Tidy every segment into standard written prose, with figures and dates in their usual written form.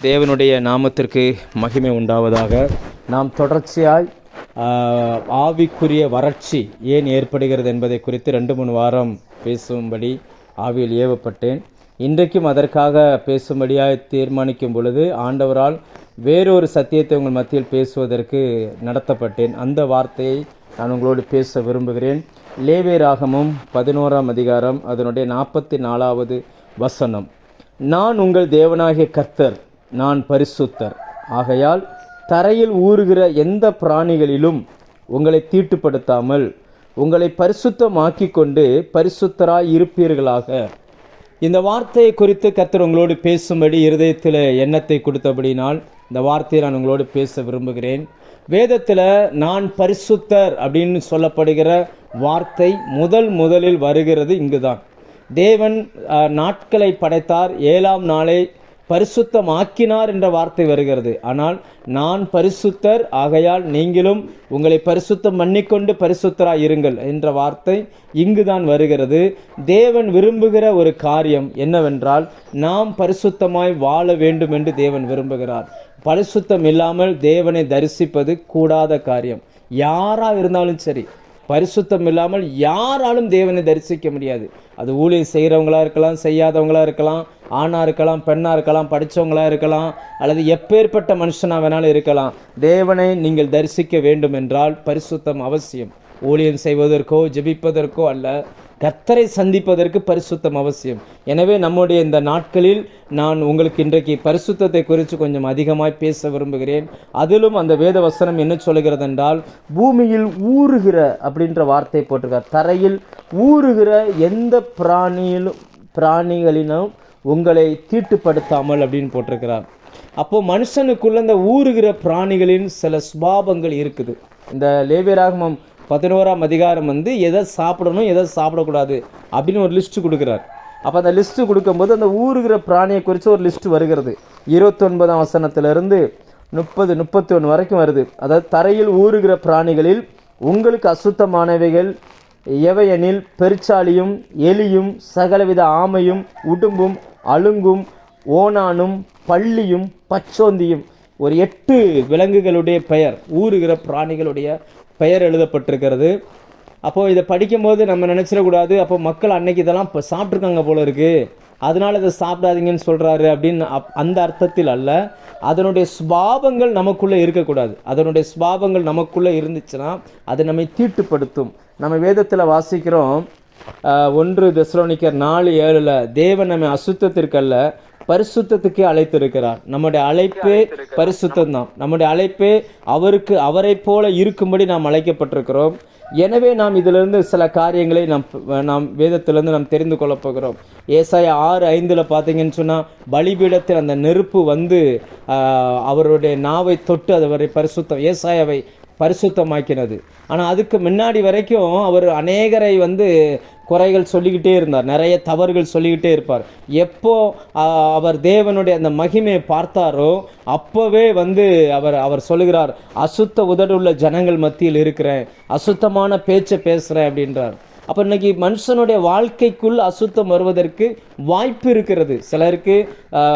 தேவனுடைய நாமத்திற்கு மகிமை உண்டாவதாக. நாம் தொடர்ச்சியாய் ஆவிக்குரிய வறட்சி ஏன் ஏற்படுகிறது என்பதை குறித்து 2-3 வாரம் பேசும்படி ஆவியில் ஏவப்பட்டேன். இன்றைக்கும் அதற்காக பேசும்படியாய் தீர்மானிக்கும் பொழுது ஆண்டவரால் வேறொரு சத்தியத்தை உங்கள் மத்தியில் பேசுவதற்கு நடத்தப்பட்டேன். அந்த வார்த்தையை நான் உங்களோடு பேச விரும்புகிறேன். லேவியராகமம் 11ஆம் அதிகாரம் அதனுடைய 44வது வசனம். நான் உங்கள் தேவனாகிய கர்த்தர், நான் பரிசுத்தர். ஆகையால் தரையில் ஊறுகிற எந்த பிராணிகளிலும் உங்களை தீட்டுப்படுத்தாமல் உங்களை பரிசுத்தமாக்கி கொண்டு பரிசுத்தராய் இருப்பீர்களாக. இந்த வார்த்தையை குறித்து கர்த்தர் உங்களோடு பேசும்படி இருதயத்தில் எண்ணத்தை கொடுத்தபடினால் இந்த வார்த்தையை நான் உங்களோடு பேச விரும்புகிறேன். வேதத்தில் நான் பரிசுத்தர் அப்படின்னு சொல்லப்படுகிற வார்த்தை முதலில் வருகிறது இங்குதான். தேவன் நாட்களை படைத்தார், 7ஆம் நாளை பரிசுத்தமாக்கினார் என்ற வார்த்தை வருகிறது. ஆனால் நான் பரிசுத்தர், ஆகையால் நீங்களும் உங்களை பரிசுத்தம் பண்ணிக்கொண்டு பரிசுத்தராய் இருங்கள் என்ற வார்த்தை இங்குதான் வருகிறது. தேவன் விரும்புகிற ஒரு காரியம் என்னவென்றால் நாம் பரிசுத்தமாய் வாழ வேண்டும் என்று தேவன் விரும்புகிறார். பரிசுத்தம் இல்லாமல் தேவனை தரிசிப்பது கூடாத காரியம். யாராக இருந்தாலும் சரி, பரிசுத்தம் இல்லாமல் யாராலும் தேவனை தரிசிக்க முடியாது. அது ஊழியம் செய்கிறவங்களா இருக்கலாம், செய்யாதவங்களா இருக்கலாம், ஆணாக இருக்கலாம், பெண்ணாக இருக்கலாம், படித்தவங்களா இருக்கலாம், அல்லது எப்பேற்பட்ட மனுஷனாக வேணாலும் இருக்கலாம். தேவனை நீங்கள் தரிசிக்க வேண்டும் என்றால் பரிசுத்தம் அவசியம். ஊழியம் செய்வதற்கோ ஜெபிப்பதற்கோ அல்ல, கர்த்தரை சந்திப்பதற்கு பரிசுத்தம் அவசியம். எனவே நம்முடைய இந்த நாட்களில் நான் உங்களுக்கு இன்றைக்கு பரிசுத்தத்தை குறித்து கொஞ்சம் அதிகமாய் பேச விரும்புகிறேன். அதிலும் அந்த வேத வசனம் என்ன சொல்கிறது என்றால், பூமியில் ஊறுகிற அப்படின்ற வார்த்தை போட்டிருக்கார். தரையில் ஊறுகிற எந்த பிராணிகளிலும் உங்களை தீட்டுப்படுத்தாமல் அப்படின்னு போட்டிருக்கிறார். அப்போது மனுஷனுக்குள்ள இந்த ஊறுகிற பிராணிகளின் சில சுபாவங்கள் இருக்குது. இந்த லேவியராகமம் 11ஆம் அதிகாரம் எதை சாப்பிடணும் எதை சாப்பிடக்கூடாது அப்படின்னு ஒரு லிஸ்ட்டு கொடுக்குறார். அப்போ அந்த லிஸ்ட்டு கொடுக்கும்போது அந்த ஊறுகிற பிராணியை குறித்து ஒரு லிஸ்ட்டு வருகிறது. 29ஆம் வசனத்திலிருந்து 30-31 வரைக்கும் வருது. அதாவது தரையில் ஊறுகிற பிராணிகளில் உங்களுக்கு அசுத்தமானவைகள் எவையெனில் பெருச்சாளியும் எலியும் சகலவித ஆமையும் உடும்பும் அழுங்கும் ஓனானும் பள்ளியும் பச்சோந்தியும். ஒரு 8 விலங்குகளுடைய பெயர், ஊறுகிற பிராணிகளுடைய பெயர் எழுதப்பட்டிருக்கிறது. அப்போது இதை படிக்கும்போது நம்ம நினச்சிடக்கூடாது, அப்போ மக்கள் அன்னைக்கு இதெல்லாம் இப்போ சாப்பிட்ருக்காங்க போல இருக்குது, அதனால் இதை சாப்பிடாதீங்கன்னு சொல்கிறாரு அப்படின்னு அந்த அர்த்தத்தில் அல்ல. அதனுடைய சுபாவங்கள் நமக்குள்ளே இருக்கக்கூடாது. அதனுடைய சுபாவங்கள் நமக்குள்ளே இருந்துச்சுன்னா அது நம்மை தீட்டுப்படுத்தும். நம்ம வேதத்தில் வாசிக்கிறோம் 1 தெசலோனிக்கர் 4:7 தேவன் நம்மை அசுத்தத்திற்கல்ல பரிசுத்தத்துக்கே அழைத்திருக்கிறார். நம்முடைய அழைப்பே பரிசுத்தம் தான். நம்முடைய அழைப்பே அவரை போல இருக்கும்படி நாம் அழைக்கப்பட்டிருக்கிறோம். எனவே நாம் இதிலிருந்து சில காரியங்களை நாம் வேதத்திலிருந்து நாம் தெரிந்து கொள்ளப் போகிறோம். ஏசாயா 6:5 பார்த்தீங்கன்னு சொன்னால், பலிபீடத்தில் அந்த நெருப்பு அவருடைய நாவை தொட்டு அவரை ஏசாயாவை பரிசுத்தமாக்கினது. ஆனால் அதுக்கு முன்னாடி வரைக்கும் அவர் அநேகரை குறைகள் சொல்லிக்கிட்டே இருந்தார், நிறைய தவறுகள் சொல்லிக்கிட்டே இருப்பார். எப்போ அவர் தேவனுடைய அந்த மகிமையை பார்த்தாரோ அப்போவே அவர் சொல்லுகிறார், அசுத்த உதடுள்ள ஜனங்கள் மத்தியில் இருக்கிறேன், அசுத்தமான பேச்சை பேசுகிறேன் அப்படின்றார். அப்போ இன்னைக்கு மனுஷனுடைய வாழ்க்கைக்குள் அசுத்தம் வருவதற்கு வாய்ப்பு இருக்கிறது. சிலருக்கு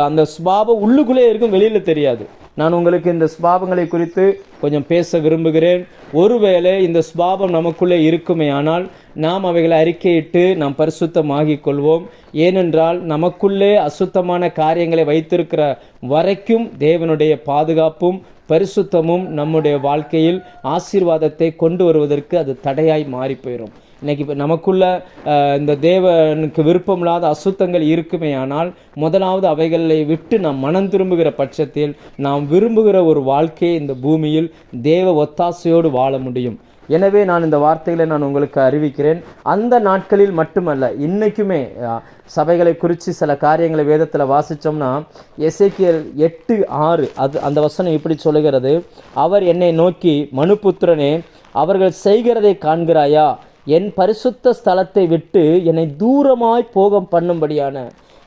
அந்த சுபாவம் உள்ளுக்குள்ளே இருக்கும், வெளியில் தெரியாது. நான் உங்களுக்கு இந்த சுபாவங்களை குறித்து கொஞ்சம் பேச விரும்புகிறேன். ஒருவேளை இந்த சுபாவம் நமக்குள்ளே இருக்குமே ஆனால் நாம் அவைகளை அறிக்கையிட்டு நாம் பரிசுத்தமாகிக் கொள்வோம். ஏனென்றால் நமக்குள்ளே அசுத்தமான காரியங்களை வைத்திருக்கிற வரைக்கும் தேவனுடைய பாதுகாப்பும் பரிசுத்தமும் நம்முடைய வாழ்க்கையில் ஆசீர்வாதத்தை கொண்டு வருவதற்கு அது தடையாய் மாறி போயிடும். இன்றைக்கி நமக்குள்ள இந்த தேவனுக்கு விருப்பமில்லாத அசுத்தங்கள் இருக்குமே ஆனால் முதலாவது அவைகளை விட்டு நாம் மனம் திரும்புகிற பட்சத்தில் நாம் விரும்புகிற ஒரு வாழ்க்கையை இந்த பூமியில் தேவ ஒத்தாசையோடு வாழ முடியும். எனவே நான் இந்த வார்த்தைகளை நான் உங்களுக்கு அறிவிக்கிறேன். அந்த நாட்களில் மட்டுமல்ல, இன்றைக்குமே சபைகளை குறித்து சில காரியங்களை வேதத்தில் வாசித்தோம்னா, எசேக்கியேல் 8:6 அந்த வசனம் இப்படி சொல்லுகிறது, அவர் என்னை நோக்கி, மனுபுத்திரனே, அவர்கள் செய்கிறதை காண்கிறாயா? என் பரிசுத்த ஸ்தலத்தை விட்டு என்னை தூரமாய் போக பண்ணும்படியான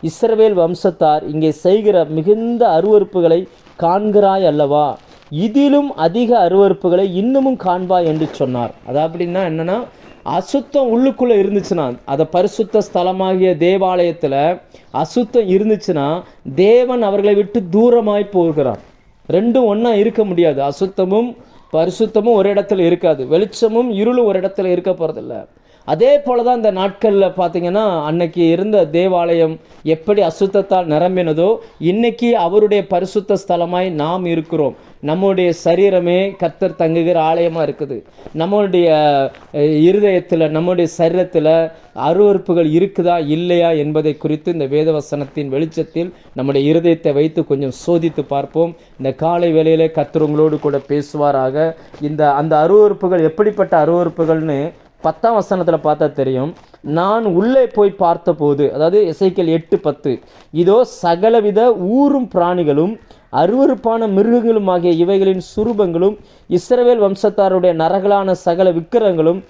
இஸ்ரவேல் வம்சத்தார் இங்கே செய்கிற மிகுந்த அருவருப்புகளை காண்கிறாய் அல்லவா? இதிலும் அதிக அருவருப்புகளை இன்னமும் காண்பாய் என்று சொன்னார். அது அப்படின்னா என்னன்னா, அசுத்தம் உள்ளுக்குள்ளே இருந்துச்சுன்னா, அதை பரிசுத்த ஸ்தலமாகிய தேவாலயத்தில் அசுத்தம் இருந்துச்சுன்னா தேவன் அவர்களை விட்டு தூரமாய் போகிறார். ரெண்டும் ஒன்றா இருக்க முடியாது. அசுத்தமும் பரிசுத்தமும் ஒரு இடத்துல இருக்காது, வெளிச்சமும் இருளும் ஒரு இடத்துல இருக்க போகிறதில்ல. அதே போல தான் இந்த நாட்களில் பார்த்தீங்கன்னா, அன்னைக்கு இருந்த தேவாலயம் எப்படி அசுத்தத்தால் நிரம்பினதோ, இன்னைக்கு அவருடைய பரிசுத்த ஸ்தலமாய் நாம் இருக்கிறோம். நம்முடைய சரீரமே கர்த்தர் தங்குகிற ஆலயமாக இருக்குது. நம்மளுடைய இருதயத்தில், நம்முடைய சரீரத்தில் அருவருப்புகள் இருக்குதா இல்லையா என்பதை குறித்து இந்த வேதவசனத்தின் வெளிச்சத்தில் நம்முடைய இருதயத்தை வைத்து கொஞ்சம் சோதித்து பார்ப்போம். இந்த காலை வேளையில் கர்த்தர் உங்களோடு கூட பேசுவாராக. அந்த அருவருப்புகள் எப்படிப்பட்ட அருவருப்புகள்னு 10ஆம் வசனத்தில் பார்த்தா தெரியும். நான் உள்ளே போய் பார்த்தபோது, அதாவது எசேக்கியேல் 8:10, இதோ சகலவித ஊரும் பிராணிகளும் அருவருப்பான மிருகங்களும் ஆகிய இவைகளின் சுரூபங்களும் இஸ்ரவேல் வம்சத்தாருடைய நரகலான சகல விக்கிரகங்களும்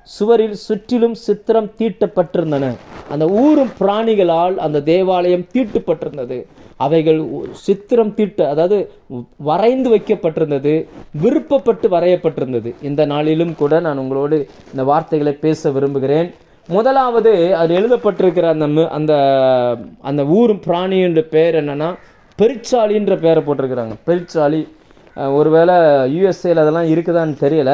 சுவரில் சுற்றிலும் சித்திரம் தீட்டப்பட்டிருந்தன. அந்த ஊரும் பிராணிகளால் அந்த தேவாலயம் தீட்டுப்பட்டிருந்தது. அவைகள் சித்திரம் அதாவது வரைந்து வைக்கப்பட்டிருந்தது, விருப்பப்பட்டு வரையப்பட்டிருந்தது. இந்த நாளிலும் கூட நான் உங்களோடு இந்த வார்த்தைகளை பேச விரும்புகிறேன். முதலாவது அது எழுதப்பட்டிருக்கிற அந்த அந்த ஊரும் பிராணின்ற பேர் என்னன்னா, பெருச்சாலின்ற பேரை போட்டிருக்கிறாங்க. பெருச்சாலி ஒருவேளை யூஎஸ்ஏல அதெல்லாம் இருக்குதான்னு தெரியல.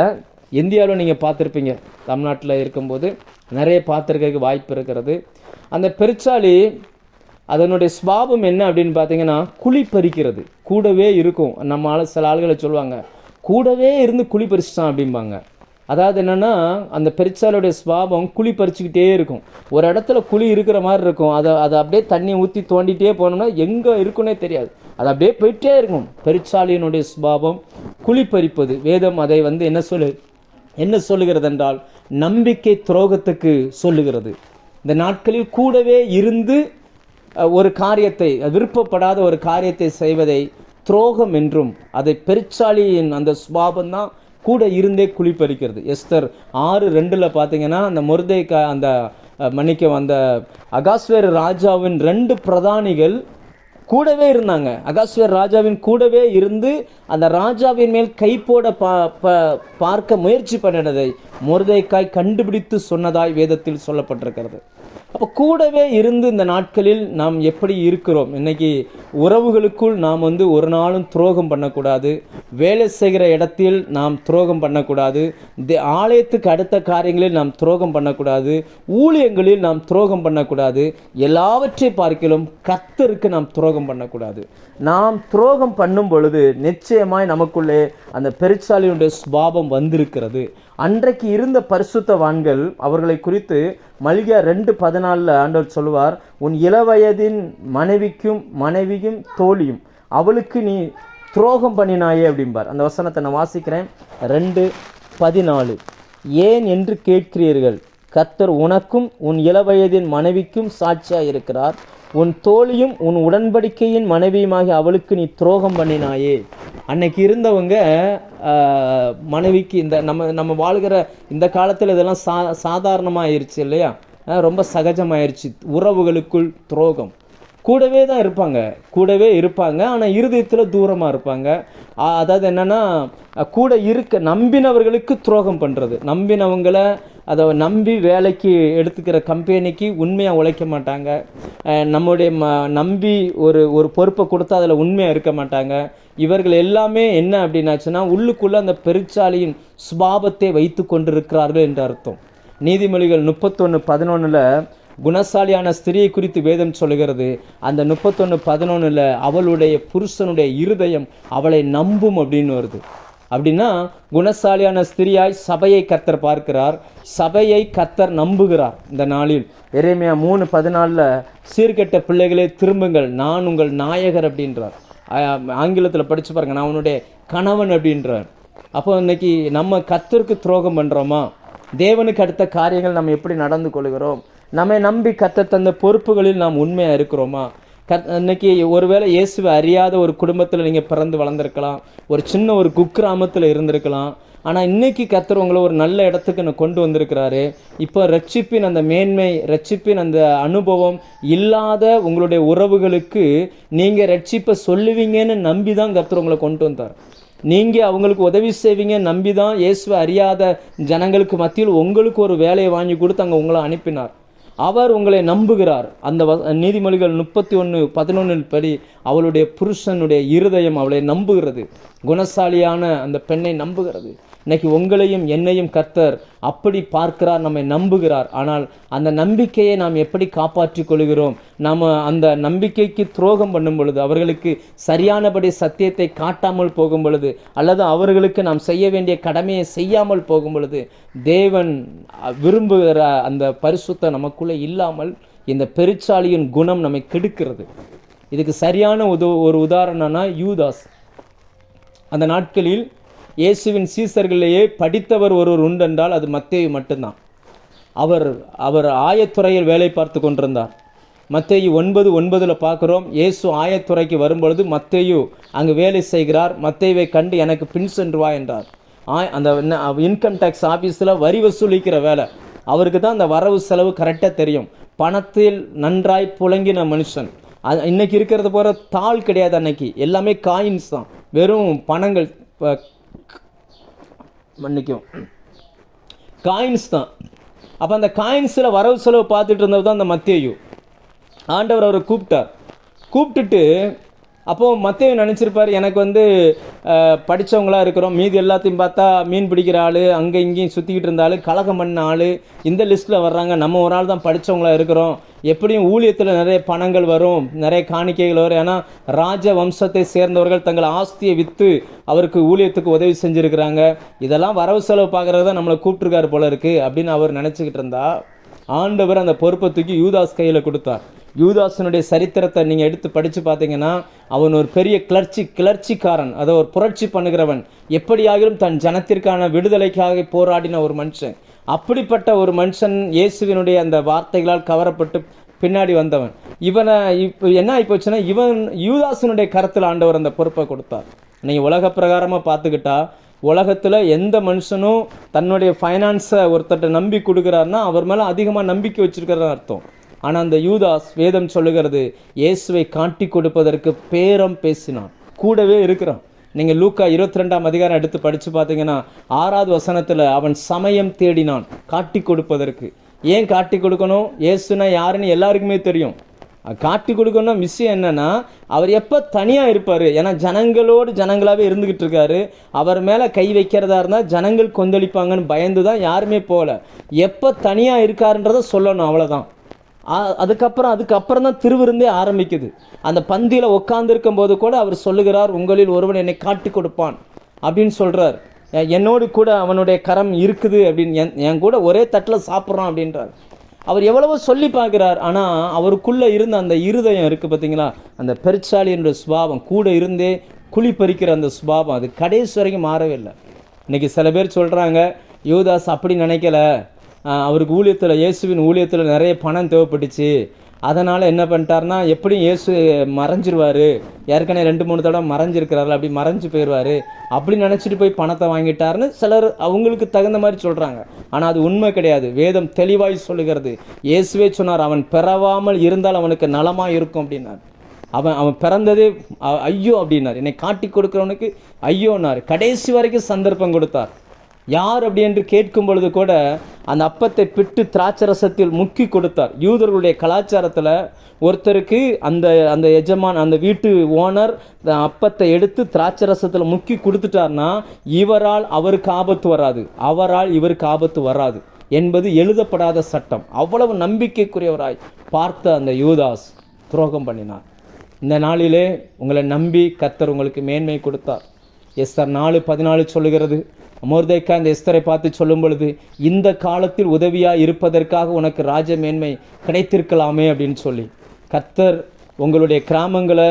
இந்தியாவில் நீங்கள் பார்த்துருப்பீங்க, தமிழ்நாட்டில் இருக்கும்போது நிறைய பார்த்துருக்க வாய்ப்பு இருக்கிறது. அந்த பெருச்சாலி அதனுடைய சுபாவம் என்ன அப்படின்னு பார்த்தீங்கன்னா, குழி பறிக்கிறது கூடவே இருக்கும். நம்ம சில ஆளுகளை சொல்லுவாங்க, கூடவே இருந்து குழி பறிச்சிட்டான் அப்படிம்பாங்க. அதாவது என்னென்னா, அந்த பெருச்சாலியுடைய சுபாவம் குழி பறிச்சுக்கிட்டே இருக்கும். ஒரு இடத்துல குழி இருக்கிற மாதிரி இருக்கும், அதை அப்படியே தண்ணி ஊற்றி தோண்டிகிட்டே போனோம்னா எங்கே இருக்குன்னே தெரியாது, அது அப்படியே போயிட்டே இருக்கும். பெருச்சாலியினுடைய சுபாவம் குழி பறிப்பது. வேதம் அதை என்ன சொல்லுகிறது என்றால், நம்பிக்கை துரோகத்துக்கு சொல்லுகிறது. இந்த நாட்களில் கூடவே இருந்து ஒரு காரியத்தை, விருப்பப்படாத ஒரு காரியத்தை செய்வதை துரோகம் என்றும், அதை பெருச்சாலியின் அந்த சுபாவம் தான் கூட இருந்தே குழி பறிக்கிறது. எஸ்தர் 6:2 பார்த்தீங்கன்னா, அந்த மொர்தெகாய் அந்த அகாஸ்வேர் ராஜாவின் 2 பிரதானிகள் கூடவே இருந்தாங்க. அகாஸ்வேர் ராஜாவின் கூடவே இருந்து அந்த ராஜாவின் மேல் கை போட பார்க்க முயற்சி பண்ணினதை மொர்தெகாய் கண்டுபிடித்து சொன்னதாய் வேதத்தில் சொல்லப்பட்டிருக்கிறது. அப்போ கூடவே இருந்து இந்த நாட்களில் நாம் எப்படி இருக்கிறோம்? இன்னைக்கு உறவுகளுக்குள் நாம் ஒரு நாளும் துரோகம் பண்ணக்கூடாது, வேலை செய்கிற இடத்தில் நாம் துரோகம் பண்ணக்கூடாது, ஆலயத்துக்கு அடுத்த காரியங்களில் நாம் துரோகம் பண்ணக்கூடாது, ஊழியங்களில் நாம் துரோகம் பண்ணக்கூடாது, எல்லாவற்றை பார்க்கிலும் கர்த்தருக்கு நாம் துரோகம் பண்ணக்கூடாது. நாம் துரோகம் பண்ணும் பொழுது நிச்சயமாய் நமக்குள்ளே அந்த பெருச்சாலியுடைய சுபாவம் வந்திருக்கிறது. அன்றைக்கு இருந்த பரிசுத்தவான்கள், அவர்களை குறித்து மல்கியா 2:14 ஆண்டவர் சொல்லுவார், உன் இளவயதின் மனைவியும் தோழியும் அவளுக்கு நீ துரோகம் பண்ணினாயே அப்படிம்பார். அந்த வசனத்தை நான் வாசிக்கிறேன். 2:14, ஏன் என்று கேட்கிறீர்கள், கர்த்தர் உனக்கும் உன் இளவயதின் மனைவிக்கும் சாட்சியாக இருக்கிறார், உன் தோழியும் உன் உடன்படிக்கையின் மனைவியுமாகி அவளுக்கு நீ துரோகம் பண்ணினாயே. அன்னைக்கு இருந்தவங்க மனைவிக்கு, இந்த நம்ம வாழ்கிற இந்த காலத்தில் இதெல்லாம் சாதாரணமாகிருச்சு இல்லையா, ரொம்ப சகஜமாயிருச்சு. உறவுகளுக்குள் துரோகம் கூடவே தான் கூடவே இருப்பாங்க, ஆனால் இருதயத்தில் தூரமாக இருப்பாங்க. அதாவது என்னென்னா, கூட நம்பினவர்களுக்கு துரோகம் பண்ணுறது, நம்பினவங்களை அதை நம்பி வேலைக்கு எடுத்துக்கிற கம்பெனிக்கு உண்மையாக உழைக்க மாட்டாங்க, நம்முடைய நம்பி ஒரு பொறுப்பை கொடுத்தா அதில் உண்மையாக இருக்க மாட்டாங்க. இவர்கள் எல்லாமே என்ன அப்படின்னாச்சுன்னா, உள்ளுக்குள்ளே அந்த பெருச்சாலியின் சுபாவத்தை வைத்து கொண்டிருக்கிறார்கள் என்று அர்த்தம். நீதிமொழிகள் 31:11 குணசாலியான ஸ்திரியை குறித்து வேதம் சொல்லுகிறது. அந்த 31:11 அவளுடைய புருஷனுடைய இருதயம் அவளை நம்பும் அப்படின்னு வருது. அப்படின்னா குணசாலியான ஸ்திரியாய் சபையை கர்த்தர் பார்க்கிறார், சபையை கர்த்தர் நம்புகிறார். இந்த நாளில் எரேமியா 3:14 சீர்கெட்ட பிள்ளைகளே திரும்புங்கள், நான் உங்கள் நாயகர் அப்படின்றார். ஆங்கிலத்தில் படித்து பாருங்கள், நான் உன்னுடைய கணவன் அப்படின்றார். அப்போ இன்னைக்கு நம்ம கர்த்தருக்கு துரோகம் பண்ணுறோமா? தேவனுக்கு அடுத்த காரியங்கள் நம்ம எப்படி நடந்து கொள்கிறோம்? நம்மை நம்பி கர்த்தர் தந்த பொறுப்புகளில் நாம் உண்மையாக இருக்கிறோமா? இன்னைக்கு ஒருவேளை இயேசுவை அறியாத ஒரு குடும்பத்தில் நீங்கள் பிறந்து வளர்ந்துருக்கலாம், ஒரு சின்ன ஒரு குக்கிராமத்தில் இருந்திருக்கலாம். ஆனால் இன்னைக்கு கர்த்தர் உங்களை ஒரு நல்ல இடத்துக்கு நான் கொண்டு வந்திருக்கிறாரு. இப்போ ரட்சிப்பின் அந்த மேன்மை, ரட்சிப்பின் அந்த அனுபவம் இல்லாத உங்களுடைய உறவுகளுக்கு நீங்கள் ரட்சிப்பை சொல்லுவீங்கன்னு நம்பி தான் கர்த்தர் உங்களை கொண்டு வந்தார். நீங்கள் அவங்களுக்கு உதவி செய்வீங்க நம்பி தான் இயேசுவை அறியாத ஜனங்களுக்கு மத்தியில் உங்களுக்கு ஒரு வேலையை வாங்கி கொடுத்து அங்கே உங்களை அனுப்பினார். அவர் உங்களை நம்புகிறார். அந்த நீதிமொழிகள் 31:11 படி அவளுடைய புருஷனுடைய இருதயம் அவளை நம்புகிறது. குணசாலியான அந்த பெண்ணை நம்புகிறது. இன்னைக்கு உங்களையும் என்னையும் கர்த்தர் அப்படி பார்க்கிறார், நம்மை நம்புகிறார். ஆனால் அந்த நம்பிக்கையை நாம் எப்படி காப்பாற்றிக் கொள்கிறோம்? நாம் அந்த நம்பிக்கைக்கு துரோகம் பண்ணும் பொழுது, அவர்களுக்கு சரியானபடி சத்தியத்தை காட்டாமல் போகும் பொழுது, அல்லது அவர்களுக்கு நாம் செய்ய வேண்டிய கடமையை செய்யாமல் போகும் பொழுது, தேவன் விரும்புகிற அந்த பரிசுத்தம் நமக்குள்ளே இல்லாமல் இந்த பெருச்சாலியின் குணம் நம்மை கெடுக்கிறது. இதுக்கு சரியான ஒரு உதாரணம்னா யூதாஸ். அந்த நாட்களில் இயேசுவின் சீசர்களிலேயே படித்தவர் ஒருவர் உண்டென்றால் அது மத்தேயு மட்டும்தான். அவர் ஆயத்துறையில் வேலை பார்த்து கொண்டிருந்தார். மத்தேயு 9:9 பார்க்குறோம். இயேசு ஆயத்துறைக்கு வரும்பொழுது மத்தேயு அங்கு வேலை செய்கிறார். மத்தேயுவை கண்டு எனக்கு பின் சென்று வா என்றார். அந்த இன்கம் டேக்ஸ் ஆஃபீஸில் வரி வசூலிக்கிற வேலை. அவருக்கு தான் அந்த வரவு செலவு கரெக்டாக தெரியும். பணத்தில் நன்றாய் புழங்கின மனுஷன். இன்னைக்கு இருக்கிறது போகிற தாள் கிடையாது. அன்னைக்கு எல்லாமே காயின்ஸ் தான், வெறும் பணங்கள், மன்னிக்கும் காயின்ஸ் தான். அப்போ அந்த காயின்ஸில் வரவு செலவு பார்த்துட்டு இருந்தது தான் அந்த மத்தேயு. ஆண்டவர் அவரை கூப்பிட்டுட்டு அப்போது மத்தேயு நினச்சிருப்பார், எனக்கு படித்தவங்களாக இருக்கிறோம், மீதி எல்லாத்தையும் பார்த்தா மீன் பிடிக்கிற ஆள், அங்கே இங்கேயும் சுற்றிக்கிட்டு இருந்தாலும் கலகம் பண்ண ஆள் இந்த லிஸ்ட்டில் வர்றாங்க, நம்ம ஒரு ஆள் தான் படித்தவங்களாக இருக்கிறோம், எப்படியும் ஊழியத்தில் நிறைய பணங்கள் வரும், நிறைய காணிக்கைகள் வரும், ஏன்னா ராஜ வம்சத்தை சேர்ந்தவர்கள் தங்கள் ஆஸ்தியை விற்று அவருக்கு ஊழியத்துக்கு உதவி செஞ்சுருக்கிறாங்க, இதெல்லாம் வரவு செலவு பார்க்குறது தான் நம்மளை கூப்பிட்ருக்காரு போல இருக்குது அப்படின்னு அவர் நினச்சிக்கிட்டு இருந்தா, ஆண்டவர் அந்த பொறுப்பை தூக்கி யூதாஸ் கையில் கொடுத்தார். யூதாசனுடைய சரித்திரத்தை நீங்கள் எடுத்து படித்து பார்த்தீங்கன்னா, அவன் ஒரு பெரிய கிளர்ச்சிக்காரன், அதை ஒரு புரட்சி பண்ணுகிறவன், எப்படியாகிலும் தன் ஜனத்திற்கான விடுதலைக்காக போராடின ஒரு மனுஷன். அப்படிப்பட்ட ஒரு மனுஷன் இயேசுவினுடைய அந்த வார்த்தைகளால் கவரப்பட்டு பின்னாடி வந்தவன். இவனை இப்போ என்ன ஆகிப்போச்சுன்னா, யூதாசனுடைய கருத்தில் ஆண்டவர் அந்த பொறுப்பை கொடுத்தார். நீங்கள் உலக பிரகாரமாக பார்த்துக்கிட்டா, உலகத்தில் எந்த மனுஷனும் தன்னுடைய ஃபைனான்ஸை ஒருத்தட்ட நம்பி கொடுக்குறாருன்னா அவர் மேலே அதிகமாக நம்பிக்கை வச்சுருக்கிறன்னு அர்த்தம். ஆனால் அந்த யூதாஸ், வேதம் சொல்லுகிறது, இயேசுவை காட்டி கொடுப்பதற்கு பேரம் பேசினான், கூடவே இருக்கிறான். நீங்கள் லூக்கா 22ஆம் அதிகாரம் எடுத்து படித்து பார்த்தீங்கன்னா 6வது வசனத்தில் அவன் சமயம் தேடினான் காட்டி கொடுப்பதற்கு. ஏன் காட்டி கொடுக்கணும்? இயேசுனா யாருன்னு எல்லாருக்குமே தெரியும். காட்டி கொடுக்கணும் விஷயம் என்னன்னா, அவர் எப்போ தனியாக இருப்பார், ஏன்னா ஜனங்களாகவே இருந்துக்கிட்டு இருக்காரு, அவர் மேலே கை வைக்கிறதா இருந்தால் ஜனங்கள் கொந்தளிப்பாங்கன்னு பயந்து தான் யாருமே போகல. எப்போ தனியாக இருக்காருன்றதை சொல்லணும், அவ்வளோதான். அதுக்கப்புறம் தான் திருவிருந்தே ஆரம்பிக்குது. அந்த பந்தியில் உட்கார்ந்துருக்கும் போது கூட அவர் சொல்லுகிறார், உங்களில் ஒருவன் என்னை காட்டி கொடுப்பான் அப்படின்னு சொல்கிறார். என்னோடு கூட அவனுடைய கரம் இருக்குது அப்படின்னு, என் கூட ஒரே தட்டில் சாப்பிட்றான் அப்படின்றார். அவர் எவ்வளவோ சொல்லி பார்க்குறார், ஆனால் அவருக்குள்ளே இருந்த அந்த இருதயம் இருக்குது பார்த்தீங்களா, அந்த பெருச்சாலியினுடைய சுபாவம், கூட இருந்தே குழி பறிக்கிற அந்த சுபாவம், அது கடைசி வரைக்கும் மாறவே இல்லை. இன்றைக்கி சில பேர் சொல்கிறாங்க, யூதாஸ் அப்படி நினைக்கல, அவருக்கு ஊழியத்தில், இயேசுவின் ஊழியத்தில் நிறைய பணம் தேவைப்பட்டுச்சு, அதனால் என்ன பண்ணிட்டார்னா, எப்படியும் இயேசு மறைஞ்சிருவார், ஏற்கனவே 2-3 தடவை மறைஞ்சிருக்கிறாரு, அப்படி மறைஞ்சு போயிடுவார், அப்படி நினச்சிட்டு போய் பணத்தை வாங்கிட்டாருன்னு சிலர் அவங்களுக்கு தகுந்த மாதிரி சொல்கிறாங்க. ஆனால் அது உண்மை கிடையாது. வேதம் தெளிவாய் சொல்லுகிறது. இயேசுவே சொன்னார், அவன் பிறவாமல் இருந்தால் அவனுக்கு நலமாக இருக்கும் அப்படின்னார். அவன் பிறந்ததே ஐயோ அப்படின்னார். என்னை காட்டி கொடுக்குறவனுக்கு ஐயோன்னார். கடைசி வரைக்கும் சந்தர்ப்பம் கொடுத்தார். யார் அப்படி என்று கேட்கும் பொழுது கூட அந்த அப்பத்தை பிட்டு திராட்சரசத்தில் முக்கி கொடுத்தார். யூதர்களுடைய கலாச்சாரத்தில் ஒருத்தருக்கு அந்த எஜமான், அந்த வீட்டு ஓனர் அப்பத்தை எடுத்து திராட்சரசத்தில் முக்கி கொடுத்துட்டார்னா இவரால் அவருக்கு ஆபத்து வராது, அவரால் இவருக்கு ஆபத்து வராது என்பது எழுதப்படாத சட்டம். அவ்வளவு நம்பிக்கைக்குரியவராய் பார்த்த அந்த யூதாஸ் துரோகம் பண்ணினார். இந்த நாளிலே உங்களை நம்பி கர்த்தர் உங்களுக்கு மேன்மை கொடுத்தார். எஸ்தர் 4:14 சொல்லுகிறது, மொர்தெக்காய் இந்த எஸ்தரை பார்த்து சொல்லும் பொழுது, இந்த காலத்தில் உதவியாக இருப்பதற்காக உனக்கு ராஜ மேன்மை கிடைத்திருக்கலாமே அப்படின்னு சொல்லி, கர்த்தர் உங்களுடைய கிராமங்களை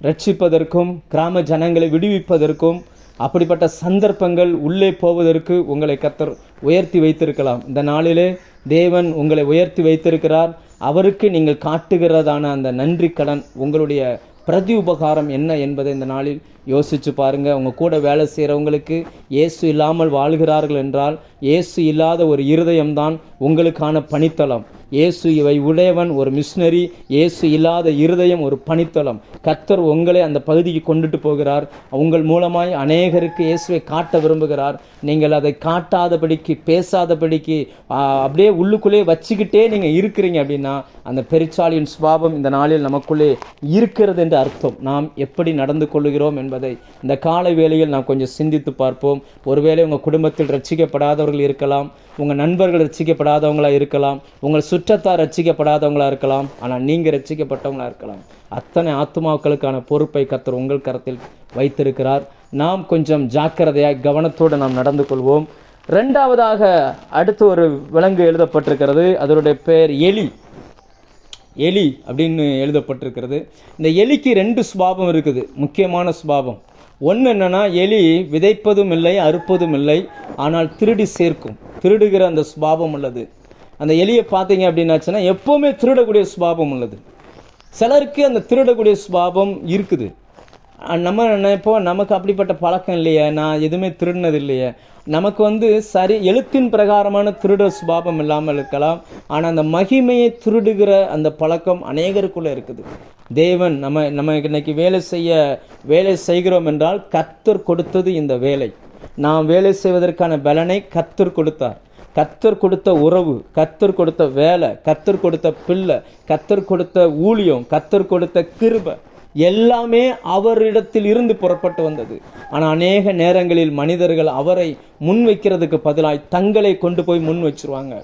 ரட்சிப்பதற்கும் கிராம ஜனங்களை விடுவிப்பதற்கும் அப்படிப்பட்ட சந்தர்ப்பங்கள் உள்ளே போவதற்கு உங்களை கர்த்தர் உயர்த்தி வைத்திருக்கலாம். இந்த நாளிலே தேவன் உங்களை உயர்த்தி வைத்திருக்கிறார். அவருக்கு நீங்கள் காட்டுகிறதான அந்த நன்றி கடன், உங்களுடைய பிரதி உபகாரம் என்ன என்பதை இந்த நாளில் யோசித்து பாருங்கள். உங்கள் கூட வேலை செய்கிறவங்களுக்கு இயேசு இல்லாமல் வாழ்கிறார்கள் என்றால், இயேசு இல்லாத ஒரு இருதயம்தான் உங்களுக்கான பணித்தளம். இயேசு இவை உடையவன் ஒரு மிஷினரி, இயேசு இல்லாத இருதயம் ஒரு பணித்தளம். கர்த்தர் உங்களை அந்த பகுதிக்கு கொண்டுட்டு போகிறார். உங்கள் மூலமாய் அநேகருக்கு இயேசுவை காட்ட விரும்புகிறார். நீங்கள் அதை காட்டாதபடிக்கு, பேசாதபடிக்கு, அப்படியே உள்ளுக்குள்ளே வச்சுக்கிட்டே நீங்கள் இருக்கிறீங்க அப்படின்னா அந்த பெருச்சாளியின் சுபாவம் இந்த நாளில் நமக்குள்ளே இருக்கிறது என்று அர்த்தம். நாம் எப்படி நடந்து கொள்கிறோம் என்பதை இந்த காலை வேளையில் நாம் கொஞ்சம் சிந்தித்து பார்ப்போம். ஒருவேளை உங்கள் குடும்பத்தில் ரட்சிக்கப்படாதவர்கள் இருக்கலாம், உங்கள் நண்பர்கள் ரட்சிக்கப்படாதவங்களாக இருக்கலாம், உங்கள் சுற்றத்தார் ரட்சிக்கப்படாதவங்களாக இருக்கலாம், ஆனால் நீங்கள் ரட்சிக்கப்பட்டவங்களாக இருக்கலாம். அத்தனை ஆத்துமாக்களுக்கான பொறுப்பை கர்த்தர் உங்கள் கரத்தில் வைத்திருக்கிறார். நாம் கொஞ்சம் ஜாக்கிரதையாக கவனத்தோடு நாம் நடந்து கொள்வோம். ரெண்டாவதாக அடுத்து ஒரு விலங்கு எழுதப்பட்டிருக்கிறது. அதனுடைய பெயர் எலி. எலி அப்படின்னு எழுதப்பட்டிருக்கிறது. இந்த எலிக்கு 2 சுபாவம் இருக்குது, முக்கியமான சுபாவம். ஒன்று என்னென்னா, எலி விதைப்பதும் இல்லை, அறுப்பதும் இல்லை, ஆனால் திருடி சேர்க்கும், திருடுகிற அந்த சுபாவம் உள்ளது. அந்த எலியை பார்த்தீங்க அப்படின்னாச்சுன்னா எப்போவுமே திருடக்கூடிய சுபாவம் உள்ளது. சிலருக்கு அந்த திருடக்கூடிய சுபாவம் இருக்குது. நம்ம நினைப்போம், நமக்கு அப்படிப்பட்ட பழக்கம் இல்லையே, நான் எதுவுமே திருடினது இல்லையே. நமக்கு சரி எழுத்தின் பிரகாரமான திருட சுபாவம் இல்லாமல் இருக்கலாம், ஆனால் அந்த மகிமையை திருடுகிற அந்த பழக்கம் அநேகருக்குள்ளே இருக்குது. தேவன் நம்ம இன்னைக்கு வேலை செய்கிறோம் என்றால் கர்த்தர் கொடுத்தது இந்த வேலை. நாம் வேலை செய்வதற்கான பலனை கர்த்தர் கொடுத்தார். கர்த்தர் கொடுத்த உறவு, கர்த்தர் கொடுத்த வேலை, கர்த்தர் கொடுத்த பிள்ளை, கர்த்தர் கொடுத்த ஊழியம், கர்த்தர் கொடுத்த கிருபை எல்லாமே அவரிடத்தில் இருந்து புறப்பட்டு வந்தது. ஆனால் அநேக நேரங்களில் மனிதர்கள் அவரை முன் வைக்கிறதுக்கு பதிலாக தங்களை கொண்டு போய் முன் வச்சிருவாங்க.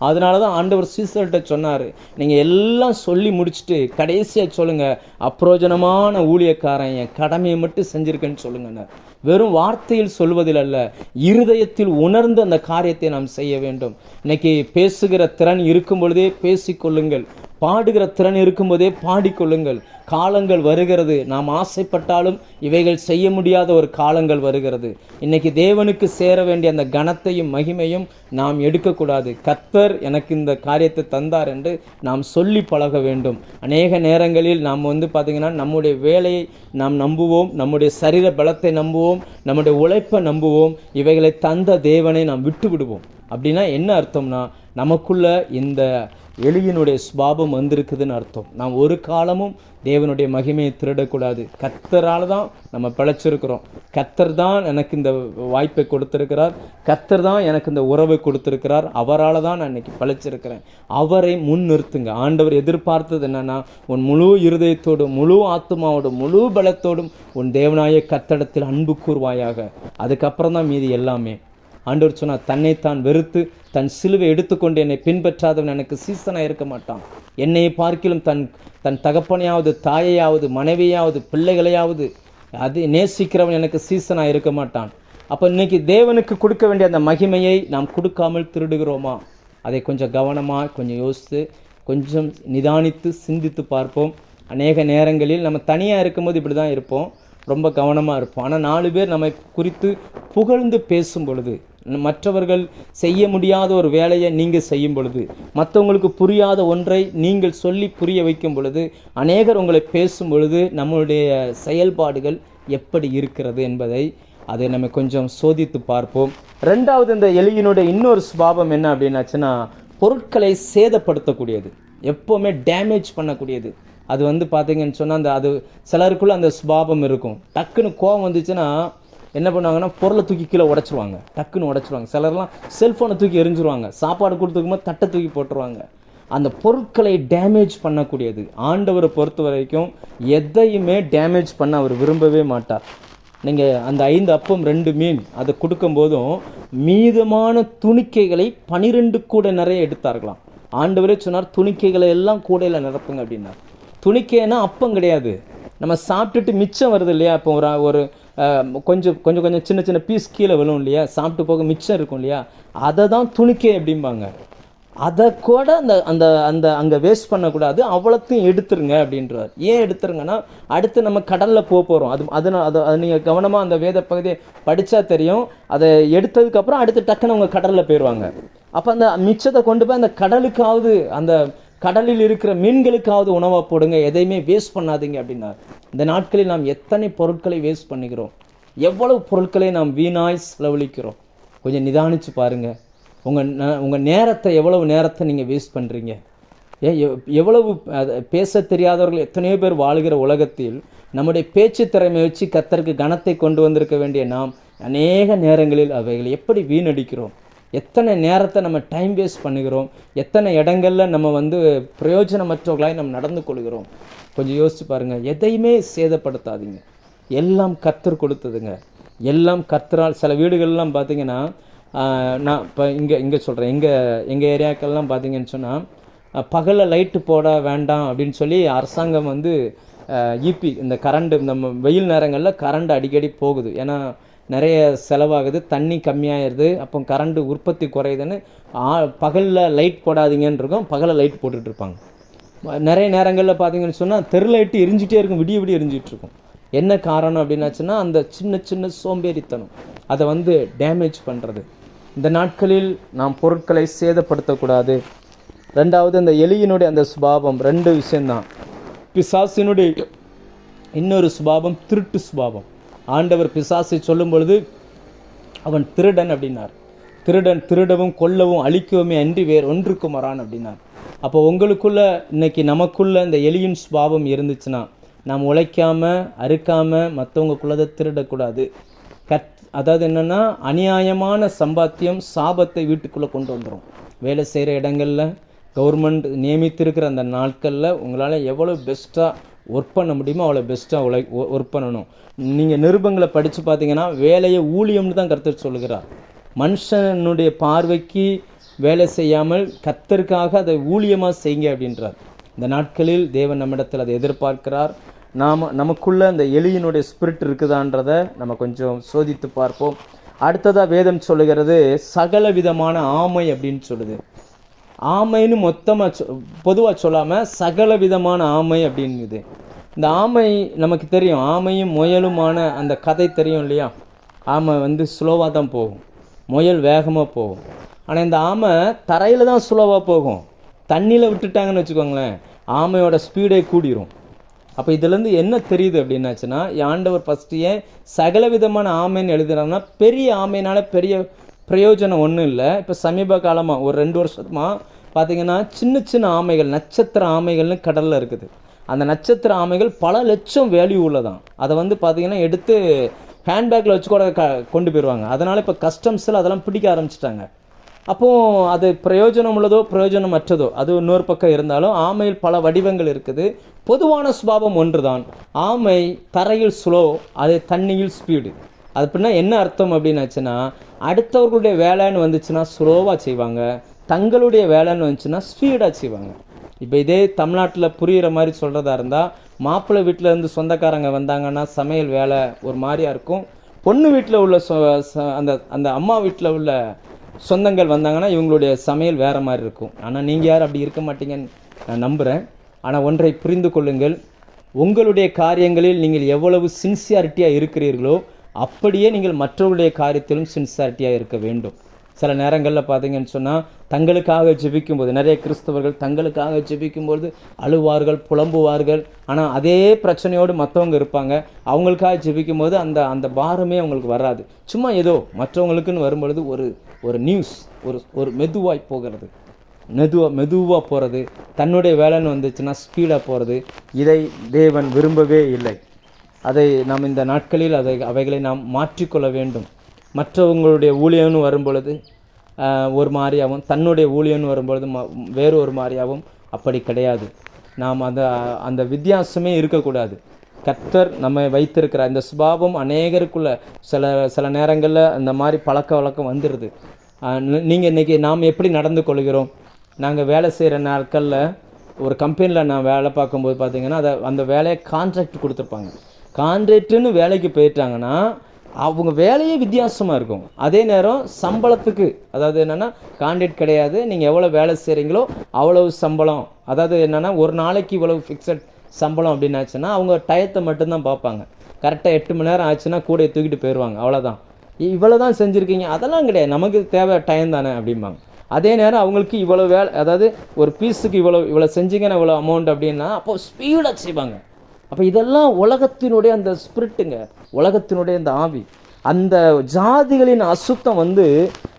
அதனால தான் ஆண்டவர் சீசர்கிட்ட சொன்னார், நீங்கள் எல்லாம் சொல்லி முடிச்சுட்டு கடைசியாக சொல்லுங்கள், அப்பிரோஜனமான ஊழியக்காரன் என் கடமையை மட்டும் செஞ்சுருக்கேன்னு சொல்லுங்கன்னு. வெறும் வார்த்தையில் சொல்வதில் அல்ல, இருதயத்தில் உணர்ந்து அந்த காரியத்தை நாம் செய்ய வேண்டும். இன்னைக்கு பேசுகிற திறன் இருக்கும் பொழுதே பேசிக்கொள்ளுங்கள், பாடுகிற திறன் இருக்கும்போதே பாடிக்கொள்ளுங்கள். காலங்கள் வருகிறது, நாம் ஆசைப்பட்டாலும் இவைகள் செய்ய முடியாத ஒரு காலங்கள் வருகிறது. இன்னைக்கு தேவனுக்கு சேர வேண்டிய அந்த கனத்தையும் மகிமையும் நாம் எடுக்கக்கூடாது. கர்த்தர் எனக்கு இந்த காரியத்தை தந்தார் என்று நாம் சொல்லி பழக வேண்டும். அநேக நேரங்களில் நாம் பார்த்திங்கன்னா நம்முடைய வேலையை நாம் நம்புவோம், நம்முடைய சரீர பலத்தை நம்புவோம், நம்முடைய உழைப்பை நம்புவோம், இவைகளை தந்த தேவனை நாம் விட்டு விடுவோம். அப்படின்னா என்ன அர்த்தம்னா, நமக்குள்ள இந்த எலியினுடைய சுபாவம் வந்திருக்குதுன்னு அர்த்தம். நாம் ஒரு காலமும் தேவனுடைய மகிமையை திருடக்கூடாது. கர்த்தரால் தான் நம்ம பிழைச்சிருக்கிறோம். கர்த்தர் தான் எனக்கு இந்த வாய்ப்பை கொடுத்துருக்கிறார், கர்த்தர் தான் எனக்கு இந்த உறவை கொடுத்துருக்கிறார், அவரால் தான் நான் இன்னைக்கு பிழைச்சிருக்கிறேன். அவரை முன் நிறுத்துங்க. ஆண்டவர் எதிர்பார்த்தது என்னன்னா, உன் முழு இருதயத்தோடும், முழு ஆத்மாவோடும், முழு பலத்தோடும் உன் தேவனாய கர்த்தரிடத்தில் அன்பு கூர்வாயாக. அதுக்கப்புறம் தான் மீதி எல்லாமே. ஆண்டவர் சொன்னார், தன்னைத்தான் வெறுத்து தன் சிலுவை எடுத்துக்கொண்டு என்னை பின்பற்றாதவன் எனக்கு சீசனாக இருக்க மாட்டான். என்னை பார்க்கிலும் தன் தகப்பனையாவது, தாயையாவது, மனைவியாவது, பிள்ளைகளையாவது அது நேசிக்கிறவன் எனக்கு சீசனாக இருக்க மாட்டான். அப்போ இன்னைக்கு தேவனுக்கு கொடுக்க வேண்டிய அந்த மகிமையை நாம் கொடுக்காமல் திருடுகிறோமா? அதை கொஞ்சம் கவனமாக கொஞ்சம் யோசித்து கொஞ்சம் நிதானித்து சிந்தித்து பார்ப்போம். அநேக நேரங்களில் நம்ம தனியாக இருக்கும்போது இப்படி தான் இருப்போம், ரொம்ப கவனமாக இருப்போம். ஆனால் 4 பேர் நம்மை குறித்து புகழ்ந்து பேசும் பொழுது, மற்றவர்கள் செய்ய முடியாத ஒரு வேலையை நீங்கள் செய்யும் பொழுது, மற்றவங்களுக்கு புரியாத ஒன்றை நீங்கள் சொல்லி புரிய வைக்கும் பொழுது, அநேகர் உங்களை பேசும் பொழுது நம்மளுடைய செயல்பாடுகள் எப்படி இருக்கிறது என்பதை அதை நம்ம கொஞ்சம் சோதித்து பார்ப்போம். ரெண்டாவது, இந்த எலியினுடைய இன்னொரு சுபாவம் என்ன அப்படின்னாச்சுன்னா, பொருட்களை சேதப்படுத்தக்கூடியது, எப்போவுமே டேமேஜ் பண்ணக்கூடியது. அது பார்த்தீங்கன்னு சொன்னால் அது சிலருக்குள்ளே அந்த சுபாவம் இருக்கும். டக்குன்னு கோபம் வந்துச்சுன்னா என்ன பண்ணுவாங்கன்னா, பொருளை தூக்கி கீழே உடச்சிருவாங்க, டக்குன்னு உடச்சிருவாங்க. சிலர்லாம் செல்ஃபோனை தூக்கி எரிஞ்சிருவாங்க, சாப்பாடு கொடுத்துக்கும்போது தட்டை தூக்கி போட்டுருவாங்க. அந்த பொருட்களை டேமேஜ் பண்ணக்கூடியது. ஆண்டவரை பொறுத்த வரைக்கும் எதையுமே டேமேஜ் பண்ண அவர் விரும்பவே மாட்டார். நீங்கள் அந்த 5 அப்பம் 2 மீன் அதை கொடுக்கும்போதும் மீதமான துணிக்கைகளை 12 கூட நிறைய எடுத்தார்களாம். ஆண்டவரே சொன்னார், துணிக்கைகளை எல்லாம் கூடையில் நிரப்புங்க அப்படின்னார். துணிக்கைன்னா அப்பம் கிடையாது, நம்ம சாப்பிட்டுட்டு மிச்சம் வருது இல்லையா, இப்போ ஒரு கொஞ்சம் கொஞ்சம் கொஞ்சம் சின்ன சின்ன பீஸ் கீழே விழும் இல்லையா, சாப்பிட்டு போக மிச்சம் இருக்கும் இல்லையா, அதை தான் துணிக்கை அப்படிம்பாங்க. அதை கூட அந்த அந்த அங்கே வேஸ்ட் பண்ணக்கூடாது, அவ்வளோத்தையும் எடுத்துருங்க அப்படின்றார். ஏன் எடுத்துருங்கன்னா, அடுத்து நம்ம கடலில் போகிறோம். அதை நீங்கள் கவனமாக அந்த வேத பகுதியை படித்தா தெரியும். அதை எடுத்ததுக்கப்புறம் அடுத்து டக்குன்னு அவங்க கடலில் போயிடுவாங்க. அப்போ அந்த மிச்சத்தை கொண்டு போய் அந்த கடலுக்காவது, அந்த கடலில் இருக்கிற மீன்களுக்காவது உணவாக போடுங்க, எதையுமே வேஸ்ட் பண்ணாதீங்க அப்படின்னார். இந்த நாட்களில் நாம் எத்தனை பொருட்களை வேஸ்ட் பண்ணுகிறோம், எவ்வளவு பொருட்களை நாம் வீணாய் செலவழிக்கிறோம். கொஞ்சம் நிதானித்து பாருங்கள். உங்கள் நேரத்தை, எவ்வளவு நேரத்தை நீங்கள் வேஸ்ட் பண்ணுறீங்க. எவ்வளவு பேச தெரியாதவர்கள் எத்தனையோ பேர் வாழுகிற உலகத்தில் நம்முடைய பேச்சு திறமை வச்சு கர்த்தருக்கு கனத்தை கொண்டு வந்திருக்க வேண்டிய நாம் அநேக நேரங்களில் அவைகளை எப்படி வீணடிக்கிறோம், எத்தனை நேரத்தை நம்ம டைம் வேஸ்ட் பண்ணுகிறோம், எத்தனை இடங்களில் நம்ம பிரயோஜனமற்றவர்களாய் நம்ம நடந்து கொள்கிறோம். கொஞ்சம் யோசிச்சு பாருங்கள். எதையுமே சேதப்படுத்தாதீங்க. எல்லாம் கர்த்தர் கொடுத்ததுங்க, எல்லாம் கர்த்தரால். சில வீடுகள்லாம் பார்த்தீங்கன்னா, நான் இப்போ இங்கே சொல்கிறேன், எங்கள் ஏரியாக்கள்லாம் பார்த்தீங்கன்னு சொன்னால் பகலில் லைட்டு போட வேண்டாம் அப்படின்னு சொல்லி அரசாங்கம் இபி இந்த கரண்ட்டு, நம்ம வெயில் நேரங்களில் கரண்ட் அடிக்கடி போகுது, ஏன்னா நிறைய செலவாகுது, தண்ணி கம்மியாகிடுது, அப்போ கரண்ட்டு உற்பத்தி குறையுதுன்னு பகலில் லைட் போடாதீங்கன்னு இருக்கும், பகலில் லைட் போட்டுட்ருப்பாங்க. நிறைய நேரங்களில் பார்த்தீங்கன்னு சொன்னால் தெரு லைட்டு எரிஞ்சிட்டே இருக்கும், விடிய விடிய எரிஞ்சிட்ருக்கும். என்ன காரணம் அப்படின்னாச்சுன்னா அந்த சின்ன சின்ன சோம்பேறித்தனம் அதை டேமேஜ் பண்ணுறது. இந்த நாட்களில் நாம் பொருட்களை சேதப்படுத்தக்கூடாது. ரெண்டாவது, அந்த எலியினுடைய அந்த சுபாவம் 2 விஷயந்தான். பிசாசினுடைய இன்னொரு சுபாவம் திருட்டு சுபாவம். ஆண்டவர் பிசாசை சொல்லும் பொழுது அவன் திருடன் அப்படின்னார். திருடவும் கொல்லவும் அழிக்கவுமே அன்றி வேறு ஒன்றுக்கு மறான் அப்படின்னார். அப்போ உங்களுக்குள்ள இன்னைக்கு நமக்குள்ள இந்த எலியின் சுபாவம் இருந்துச்சுன்னா நாம் உழைக்காமல் அறுக்காமல் மற்றவங்களுக்குள்ளதை திருடக்கூடாது. அதாவது என்னென்னா, அநியாயமான சம்பாத்தியம் சாபத்தை வீட்டுக்குள்ளே கொண்டு வந்துடும். வேலை செய்கிற இடங்களில் கவர்மெண்ட் நியமித்திருக்கிற அந்த நாட்களில் உங்களால் எவ்வளோ பெஸ்ட்டாக ஒர்க் பண்ண முடியுமோ அவ்வளோ பெஸ்ட்டாக ஒர்க் பண்ணணும். நீங்கள் நிருபங்களை படித்து பார்த்தீங்கன்னா வேலையை ஊழியம்னு தான் கர்த்தர் சொல்லுகிறார். மனுஷனுடைய பார்வைக்கு வேலை செய்யாமல் கர்த்தருக்காக அதை ஊழியமாக செய்யுங்க அப்படின்றார். இந்த நாட்களில் தேவன் நம்மிடத்தில் அதை எதிர்பார்க்கிறார். நமக்குள்ள அந்த எலியினுடைய ஸ்பிரிட் இருக்குதான்றதை நம்ம கொஞ்சம் சோதித்து பார்ப்போம். அடுத்ததாக வேதம் சொல்லுகிறது சகல விதமான ஆமை அப்படின்னு சொல்லுது. ஆமைன்னு மொத்தமாக பொதுவாக சொல்லாமல் சகல விதமான ஆமை அப்படிங்குது. இந்த ஆமை நமக்கு தெரியும், ஆமையும் முயலுமான அந்த கதை தெரியும் இல்லையா? ஆமை ஸ்லோவாக தான் போகும், முயல் வேகமாக போகும். ஆனால் இந்த ஆமை தரையில் தான் ஸ்லோவாக போகும். தண்ணியில் விட்டுட்டாங்கன்னு வச்சுக்கோங்களேன், ஆமையோட ஸ்பீடே கூடிரும். அப்போ இதுலேருந்து என்ன தெரியுது அப்படின்னாச்சுன்னா, ஆண்டவர் ஃபஸ்ட்டு ஏன் சகல விதமான ஆமைன்னு எழுதுறாங்கன்னா, பெரிய ஆமையினால் பெரிய பிரயோஜனம் ஒன்றும் இல்லை. இப்போ சமீப காலமாக ஒரு 2 வருஷமாக பார்த்திங்கன்னா சின்ன சின்ன ஆமைகள், நட்சத்திர ஆமைகள்னு கடலில் இருக்குது. அந்த நட்சத்திர ஆமைகள் பல லட்சம் வேல்யூ உள்ளதான். அதை பார்த்திங்கன்னா எடுத்து ஹேண்ட்பேக்கில் வச்சு கூட கொண்டு போயிடுவாங்க. அதனால் இப்போ கஸ்டம்ஸில் அதெல்லாம் பிடிக்க ஆரம்பிச்சிட்டாங்க. அப்போது அது பிரயோஜனம் உள்ளதோ பிரயோஜனம் அற்றதோ அது இன்னொரு பக்கம் இருந்தாலும் ஆமையில் பல வடிவங்கள் இருக்குது. பொதுவான சுபாவம் ஒன்று தான். ஆமை தரையில் ஸ்லோ, அது தண்ணியில் ஸ்பீடு. அது அப்படின்னா என்ன அர்த்தம் அப்படின்னாச்சுன்னா, அடுத்தவர்களுடைய வேலைன்னு வந்துச்சுன்னா ஸ்லோவாக செய்வாங்க, தங்களுடைய வேலைன்னு வந்துச்சுன்னா ஸ்பீடாக செய்வாங்க. இப்போ இதே தமிழ்நாட்டில் புரிகிற மாதிரி சொல்கிறதா இருந்தால், மாப்பிள்ளை வீட்டிலேருந்து சொந்தக்காரங்க வந்தாங்கன்னா சமையல் வேலை ஒரு மாதிரியாக இருக்கும். பொண்ணு வீட்டில் உள்ள அந்த அம்மா வீட்டில் உள்ள சொந்தங்கள் வந்தாங்கன்னா இவங்களுடைய சமையல் வேறு மாதிரி இருக்கும். ஆனால் நீங்கள் யாரும் அப்படி இருக்க மாட்டீங்கன்னு நான் நம்புகிறேன். ஆனால் ஒன்றை புரிந்து கொள்ளுங்கள், உங்களுடைய காரியங்களில் நீங்கள் எவ்வளவு சின்சியாரிட்டியாக இருக்கிறீர்களோ அப்படியே நீங்கள் மற்றவருடைய காரியத்திலும் சின்சியாரிட்டியாக இருக்க வேண்டும். சில நேரங்களில் பார்த்தீங்கன்னு சொன்னால் தங்களுக்காக ஜெபிக்கும்போது, நிறைய கிறிஸ்தவர்கள் தங்களுக்காக ஜெபிக்கும்போது அழுவார்கள், புலம்புவார்கள். ஆனால் அதே பிரச்சனையோடு மற்றவங்க இருப்பாங்க. அவங்களுக்காக ஜெபிக்கும்போது அந்த பாரமே அவங்களுக்கு வராது. சும்மா ஏதோ மற்றவங்களுக்குன்னு வரும்பொழுது ஒரு நியூஸ் ஒரு மெதுவாய் போகிறது, மெதுவாக போகிறது, தன்னுடைய வேலைன்னு வந்துச்சுன்னா ஸ்பீடாக போகிறது. இதை தேவன் விரும்பவே இல்லை. அதை நாம் இந்த நாட்களில் அவைகளை நாம் மாற்றிக்கொள்ள வேண்டும். மற்றவங்களுடைய ஊழியம்னு வரும்பொழுது ஒரு மாதிரியாகவும், தன்னுடைய ஊழியம்னு வரும்பொழுது வேறு ஒரு மாதிரியாகவும் அப்படி கிடையாது. நாம் அந்த வித்தியாசமே இருக்கக்கூடாது. கர்த்தர் நம்ம வைத்திருக்கிற இந்த சுபாவம் அநேகருக்குள்ள சில நேரங்களில் அந்த மாதிரி பழக்க வழக்கம் வந்துடுது. நீங்கள் இன்றைக்கி நாம் எப்படி நடந்து கொள்கிறோம்? நாங்கள் வேலை செய்கிற நாட்களில் ஒரு கம்பெனியில் நான் வேலை பார்க்கும்போது பார்த்திங்கன்னா அந்த வேலையை கான்ட்ராக்ட் கொடுத்துருப்பாங்க. கான்ட்ராக்டுன்னு வேலைக்கு போயிட்டாங்கன்னா அவங்க வேலையே வித்தியாசமாக இருக்கும். அதே நேரம் சம்பளத்துக்கு, அதாவது என்னென்னா கான்ட்ராக்ட் கிடையாது, நீங்கள் எவ்வளோ வேலை செய்கிறீங்களோ அவ்வளவு சம்பளம். அதாவது என்னென்னா ஒரு நாளைக்கு இவ்வளவு ஃபிக்ஸட் சம்பளம் அப்படின்னாச்சுன்னா அவங்க டயத்தை மட்டும்தான் பார்ப்பாங்க. கரெக்டாக 8 மணி நேரம் ஆச்சுன்னா கூட தூக்கிட்டு போயிடுவாங்க, அவ்வளோதான். இவ்வளோ தான் செஞ்சுருக்கீங்க, அதெல்லாம் கிடையாது, நமக்கு தேவை டைம் தானே அப்படிம்பாங்க. அதே நேரம் அவங்களுக்கு இவ்வளோ வேலை, அதாவது ஒரு பீஸுக்கு இவ்வளோ செஞ்சிங்கன்னா இவ்வளோ அமௌண்ட் அப்படின்னா அப்போது ஸ்பீடாக செய்வாங்க. அப்போ இதெல்லாம் உலகத்தினுடைய அந்த ஸ்பிரிட்டுங்க, உலகத்தினுடைய அந்த ஆவி. அந்த ஜாதிகளின் அசுத்தம் வந்து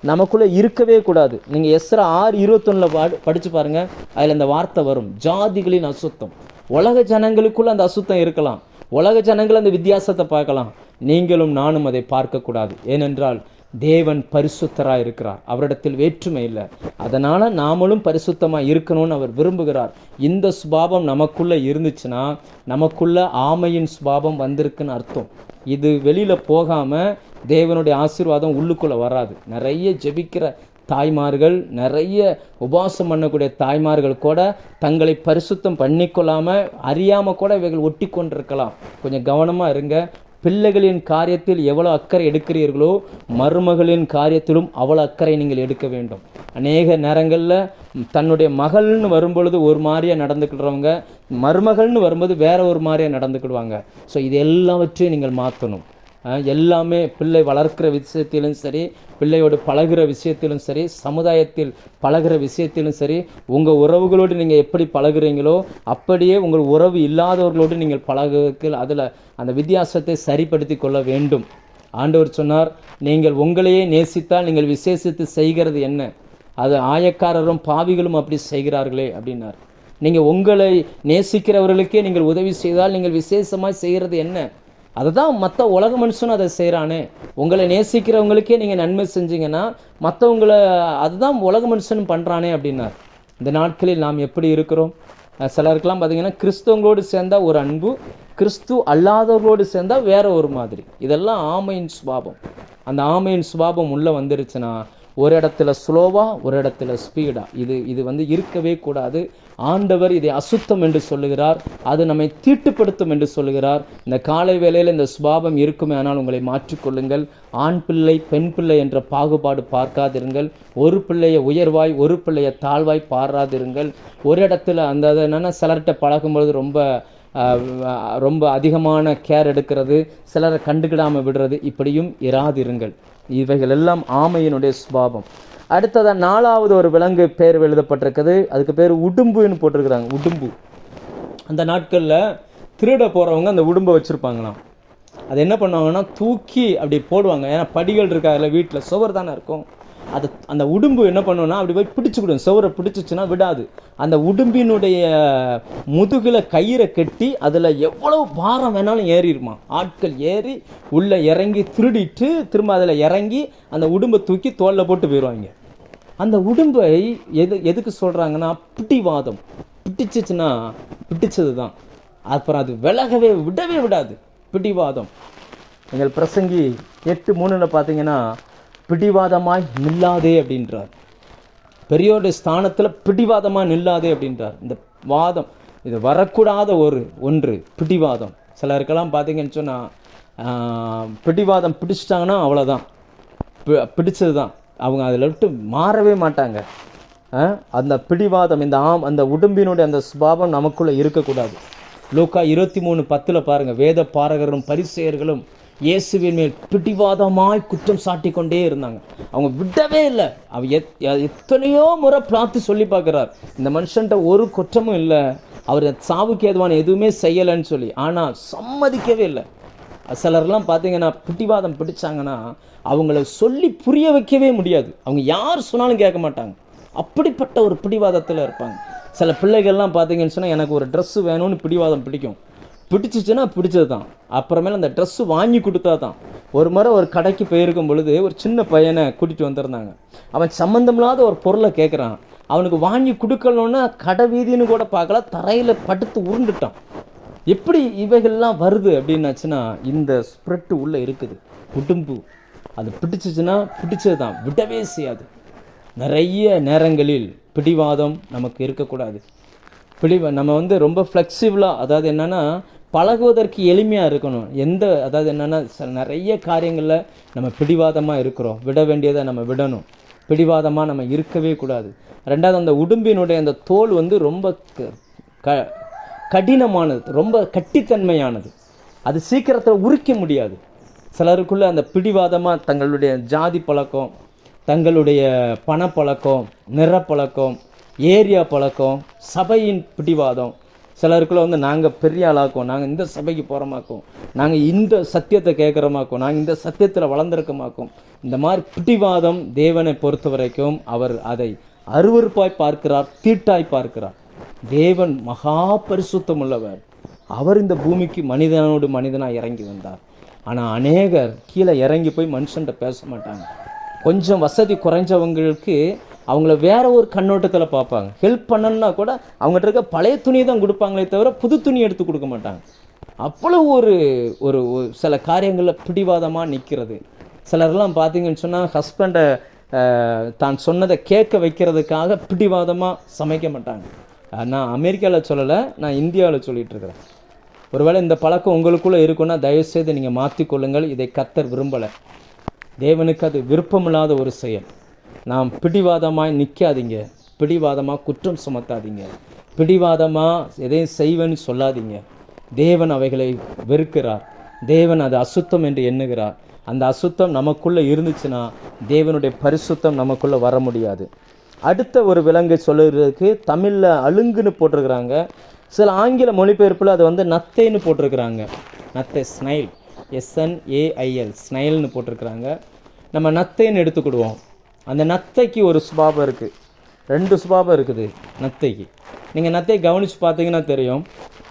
நமக்குள்ளே இருக்கவே கூடாது. நீங்கள் எஸ்ரா 6:21 படித்து பாருங்கள், அதில் அந்த வார்த்தை வரும், ஜாதிகளின் அசுத்தம். உலக ஜனங்களுக்குள்ளே அந்த அசுத்தம் இருக்கலாம், உலக ஜனங்கள் அந்த வித்தியாசத்தை பார்க்கலாம், நீங்களும் நானும் அதை பார்க்கக்கூடாது. ஏனென்றால் தேவன் பரிசுத்தராக இருக்கிறார், அவரிடத்தில் வேற்றுமை இல்லை. அதனால் நாமளும் பரிசுத்தமாக இருக்கணும்னு அவர் விரும்புகிறார். இந்த சுபாவம் நமக்குள்ளே இருந்துச்சுன்னா நமக்குள்ள ஆமையின் சுபாவம் வந்திருக்குன்னு அர்த்தம். இது வெளியில் போகாமல் தேவனுடைய ஆசீர்வாதம் உள்ளுக்குள்ளே வராது. நிறைய ஜெபிக்கிற தாய்மார்கள், நிறைய உபவாசம் பண்ணக்கூடிய தாய்மார்கள் கூட தங்களை பரிசுத்தம் பண்ணிக்கொள்ளாமல் அறியாமல் கூட இவைகள் ஒட்டி கொண்டிருக்கலாம். கொஞ்சம் கவனமாக இருங்க. பிள்ளைகளின் காரியத்தில் எவ்வளோ அக்கறை எடுக்கிறீர்களோ மருமகளின் காரியத்திலும் அவ்வளோ அக்கறை நீங்கள் எடுக்க வேண்டும். அநேக நேரங்களில் தன்னுடைய மகள்னு வரும்பொழுது ஒரு மாதிரியாக நடந்துக்கிடுறவங்க மருமகள்னு வரும்போது வேற ஒரு மாதிரியாக நடந்துக்கிடுவாங்க. ஸோ இது எல்லாவற்றையும் நீங்கள் மாற்றணும். எல்லாமே பிள்ளை வளர்க்கிற விஷயத்திலும் சரி, பிள்ளையோடு பழகிற விஷயத்திலும் சரி, சமுதாயத்தில் பழகிற விஷயத்திலும் சரி, உங்கள் உறவுகளோடு நீங்கள் எப்படி பழகுறீங்களோ அப்படியே உங்கள் உறவு இல்லாதவர்களோடு நீங்கள் பழகுவதற்கு அதில் அந்த வித்தியாசத்தை சரிப்படுத்தி கொள்ள வேண்டும். ஆண்டவர் சொன்னார், நீங்கள் உங்களையே நேசித்தால் நீங்கள் விசேஷித்து செய்கிறது என்ன? அது ஆயக்காரரும் பாவிகளும் அப்படி செய்கிறார்களே அப்படின்னார். நீங்கள் உங்களை நேசிக்கிறவர்களுக்கே நீங்கள் உதவி செய்தால் நீங்கள் விசேஷமாக செய்கிறது என்ன? அதுதான் மற்ற உலக மனுஷனும் அதை செய்கிறானே. உங்களை நேசிக்கிறவங்களுக்கே நீங்கள் நன்மை செஞ்சீங்கன்னா மற்றவங்களை அதுதான் உலக மனுஷனும் பண்ணுறானே அப்படின்னார். இந்த நாட்களில் நாம் எப்படி இருக்கிறோம்? சிலருக்கெல்லாம் பார்த்திங்கன்னா கிறிஸ்தவங்களோடு சேர்ந்தால் ஒரு அன்பு, கிறிஸ்து அல்லாதவர்களோடு சேர்ந்தால் வேற ஒரு மாதிரி. இதெல்லாம் ஆமையின் சுபாவம். அந்த ஆமையின் சுபாவம் உள்ளே வந்துருச்சுன்னா ஒரு இடத்துல ஸ்லோவாக ஒரு இடத்துல ஸ்பீடாக இது வந்து இருக்கவே கூடாது. ஆண்டவர் இதை அசுத்தம் என்று சொல்லுகிறார், அது நம்மை தீட்டுப்படுத்தும் என்று சொல்லுகிறார். இந்த காலை வேளையில் இந்த சுபாவம் இருக்குமே ஆனால் உங்களை மாற்றிக்கொள்ளுங்கள். ஆண் பிள்ளை பெண் பிள்ளை என்ற பாகுபாடு பார்க்காதிருங்கள். ஒரு பிள்ளையை உயர்வாய் ஒரு பிள்ளையை தாழ்வாய் பாராதிருங்கள். ஒரு இடத்துல அந்த என்னென்னா சிலர்கிட்ட பழகும்பொழுது ரொம்ப அதிகமான கேர் எடுக்கிறது, சிலரை கண்டுக்கிடாமல் விடுறது, இப்படியும் இராதிருங்கள். இவைகள் எல்லாம் ஆமையினுடைய சுபாவம். அடுத்ததாக 4வது ஒரு விலங்கு பேர் எழுதப்பட்டிருக்குது. அதுக்கு பேர் உடும்புன்னு போட்டிருக்கிறாங்க. உடும்பு. அந்த நாட்களில் திருட போகிறவங்க அந்த உடும்பை வச்சுருப்பாங்களாம். அது என்ன பண்ணுவாங்கன்னா தூக்கி அப்படி போடுவாங்க. ஏன்னா படிகள் இருக்காதுல்ல, வீட்டில் சுவர் தானே இருக்கும். அந்த உடும்பு என்ன பண்ணுவோன்னா அப்படி போய் பிடிச்சிக்கிடும். சுவரை பிடிச்சிச்சுன்னா விடாது. அந்த உடும்பினுடைய முதுகில் கயிறை கட்டி அதில் எவ்வளவு பாரம் வேணாலும் ஏறிடுமா. ஆட்கள் ஏறி உள்ளே இறங்கி திருடிட்டு திரும்ப அதில் இறங்கி அந்த உடும்பை தூக்கி தோளில் போட்டு போயிடுவாங்க. அந்த உடும்பை எதுக்கு சொல்கிறாங்கன்னா பிடிவாதம். பிடிச்சிச்சுன்னா பிடிச்சது தான், அப்புறம் அது விடவே விடாது. பிடிவாதம். எங்கள் பிரசங்கி 8:3 பார்த்தீங்கன்னா பிடிவாதமாய் நில்லாதே அப்படின்றார். பெரியோருடைய ஸ்தானத்தில் பிடிவாதமாக நில்லாதே அப்படின்றார். இந்த வாதம் இது வரக்கூடாத ஒன்று பிடிவாதம். சிலருக்கெல்லாம் பார்த்தீங்கன்னு சொன்னால் பிடிவாதம் பிடிச்சிட்டாங்கன்னா அவ்வளோதான், பிடிச்சது தான். அவங்க அதில் விட்டு மாறவே மாட்டாங்க. அந்த பிடிவாதம் அந்த உடும்பினுடைய அந்த சுபாவம் நமக்குள்ளே இருக்கக்கூடாது. லூக்கா 23:10 பாருங்கள், வேத பாரகரும் பரிசேயர்களும் இயேசுவின் மேல் பிடிவாதமாய் குற்றம் சாட்டி கொண்டே இருந்தாங்க. அவங்க விடவே இல்லை. எத்தனையோ முறை பார்த்து சொல்லி பார்க்குறார், இந்த மனுஷன்ட்ட ஒரு குற்றமும் இல்லை, அவர் சாவுக்கு ஏதுவான எதுவுமே செய்யலைன்னு சொல்லி. ஆனால் சம்மதிக்கவே இல்லை. சிலர்லாம் பார்த்தீங்கன்னா பிடிவாதம் பிடிச்சாங்கன்னா அவங்கள சொல்லி புரிய வைக்கவே முடியாது. அவங்க யார் சொன்னாலும் கேட்க மாட்டாங்க. அப்படிப்பட்ட ஒரு பிடிவாதத்தில் இருப்பாங்க. சில பிள்ளைகள்லாம் பார்த்தீங்கன்னு சொன்னால் எனக்கு ஒரு ட்ரெஸ்ஸு வேணும்னு பிடிவாதம் பிடிக்கும். பிடிச்சிச்சுன்னா பிடிச்சது தான். அப்புறமேல அந்த ட்ரெஸ்ஸு வாங்கி கொடுத்தா தான். ஒரு முறை ஒரு கடைக்கு போயிருக்கும் பொழுது ஒரு சின்ன பையனை கூட்டிகிட்டு வந்திருந்தாங்க. அவன் சம்மந்தமில்லாத ஒரு பொருளை கேட்குறான். அவனுக்கு வாங்கி கொடுக்கணுன்னா கடை வீதின்னு கூட பார்க்கல, தரையில் படுத்து உருண்டுட்டான். எப்படி இவைகள்லாம் வருது அப்படின்னாச்சுன்னா இந்த ஸ்பிரிட்டு உள்ளே இருக்குது. உடும்பு அது பிடிச்சிச்சுன்னா பிடிச்சது தான், விடவே செய்யாது. நிறைய நேரங்களில் பிடிவாதம் நமக்கு இருக்கக்கூடாது. நம்ம வந்து ரொம்ப ஃப்ளெக்சிபிளாக, அதாவது என்னென்னா பழகுவதற்கு எளிமையாக இருக்கணும். அதாவது என்னென்னா நிறைய காரியங்களில் நம்ம பிடிவாதமாக இருக்கிறோம். விட வேண்டியதை நம்ம விடணும். பிடிவாதமாக நம்ம இருக்கவே கூடாது. ரெண்டாவது, அந்த உடும்பினுடைய அந்த தோல் வந்து ரொம்ப கடினமானது, ரொம்ப கட்டித்தன்மையானது. அது சீக்கிரத்தில் உரிக்க முடியாது. சிலருக்குள்ளே அந்த பிடிவாதமாக தங்களுடைய ஜாதி பழக்கம், தங்களுடைய பணப்பழக்கம், நிறப்பழக்கம், ஏரியா பழக்கம், சபையின் பிடிவாதம், சிலருக்குள்ள வந்து நாங்கள் பெரிய ஆளாக்குவோம், நாங்கள் இந்த சபைக்கு போகிறோமாக்கும், நாங்கள் இந்த சத்தியத்தை கேட்குறோமாக்கும், நாங்கள் இந்த சத்தியத்தில் வளர்ந்துருக்கமாக்கும். இந்த மாதிரி பிடிவாதம் தேவனை பொறுத்த வரைக்கும் அவர் அதை அருவருப்பாய் பார்க்கிறார், தீட்டாய் பார்க்கிறார். தேவன் மகா பரிசுத்தம் உள்ளவர். அவர் இந்த பூமிக்கு மனிதனோடு மனிதனாக இறங்கி வந்தார். ஆனால் அநேகர் கீழே இறங்கி போய் மனுஷன்கிட்ட பேச மாட்டாங்க. கொஞ்சம் வசதி குறைஞ்சவங்களுக்கு அவங்கள வேற ஒரு கண்ணோட்டத்தில் பார்ப்பாங்க. ஹெல்ப் பண்ணணுன்னா கூட அவங்ககிட்ட இருக்க பழைய துணியை தான் கொடுப்பாங்களே தவிர புது துணி எடுத்து கொடுக்க மாட்டாங்க. அவ்வளோ ஒரு ஒரு சில காரியங்களில் பிடிவாதமாக நிற்கிறது. சிலர்லாம் பார்த்தீங்கன்னு சொன்னால் ஹஸ்பண்டை தான் சொன்னதை கேட்க வைக்கிறதுக்காக பிடிவாதமாக சமைக்க மாட்டாங்க. நான் அமெரிக்காவில் சொல்லலை, நான் இந்தியாவில் சொல்லிகிட்டு இருக்கிறேன். ஒருவேளை இந்த பழக்கம் உங்களுக்குள்ளே இருக்குன்னா தயவுசெய்து நீங்கள் மாற்றிக்கொள்ளுங்கள். இதை கர்த்தர் விரும்பலை. தேவனுக்கு அது விருப்பமில்லாத ஒரு செயல். நாம் பிடிவாதமாக நிற்காதீங்க, பிடிவாதமாக குற்றம் சுமத்தாதீங்க, பிடிவாதமாக எதையும் செய்வேன்னு சொல்லாதீங்க. தேவன் அவைகளை வெறுக்கிறார். தேவன் அது அசுத்தம் என்று எண்ணுகிறார். அந்த அசுத்தம் நமக்குள்ளே இருந்துச்சுன்னா தேவனுடைய பரிசுத்தம் நமக்குள்ளே வர முடியாது. அடுத்த ஒரு விலங்கை சொல்லுறதுக்கு தமிழில் அலுங்குன்னு போட்டிருக்கிறாங்க. சில ஆங்கில மொழிபெயர்ப்பில் அது வந்து நத்தைன்னு போட்டிருக்கிறாங்க. நத்தை, ஸ்னைல், SNAIL, ஸ்னைல்னு போட்டிருக்கிறாங்க. நம்ம நத்தைன்னு எடுத்துக்கிடுவோம். அந்த நத்தைக்கு ஒரு சுபாவம் இருக்குது, 2 சுபாவம் இருக்குது நத்தைக்கு. நீங்கள் நத்தையை கவனித்து பார்த்தீங்கன்னா தெரியும்.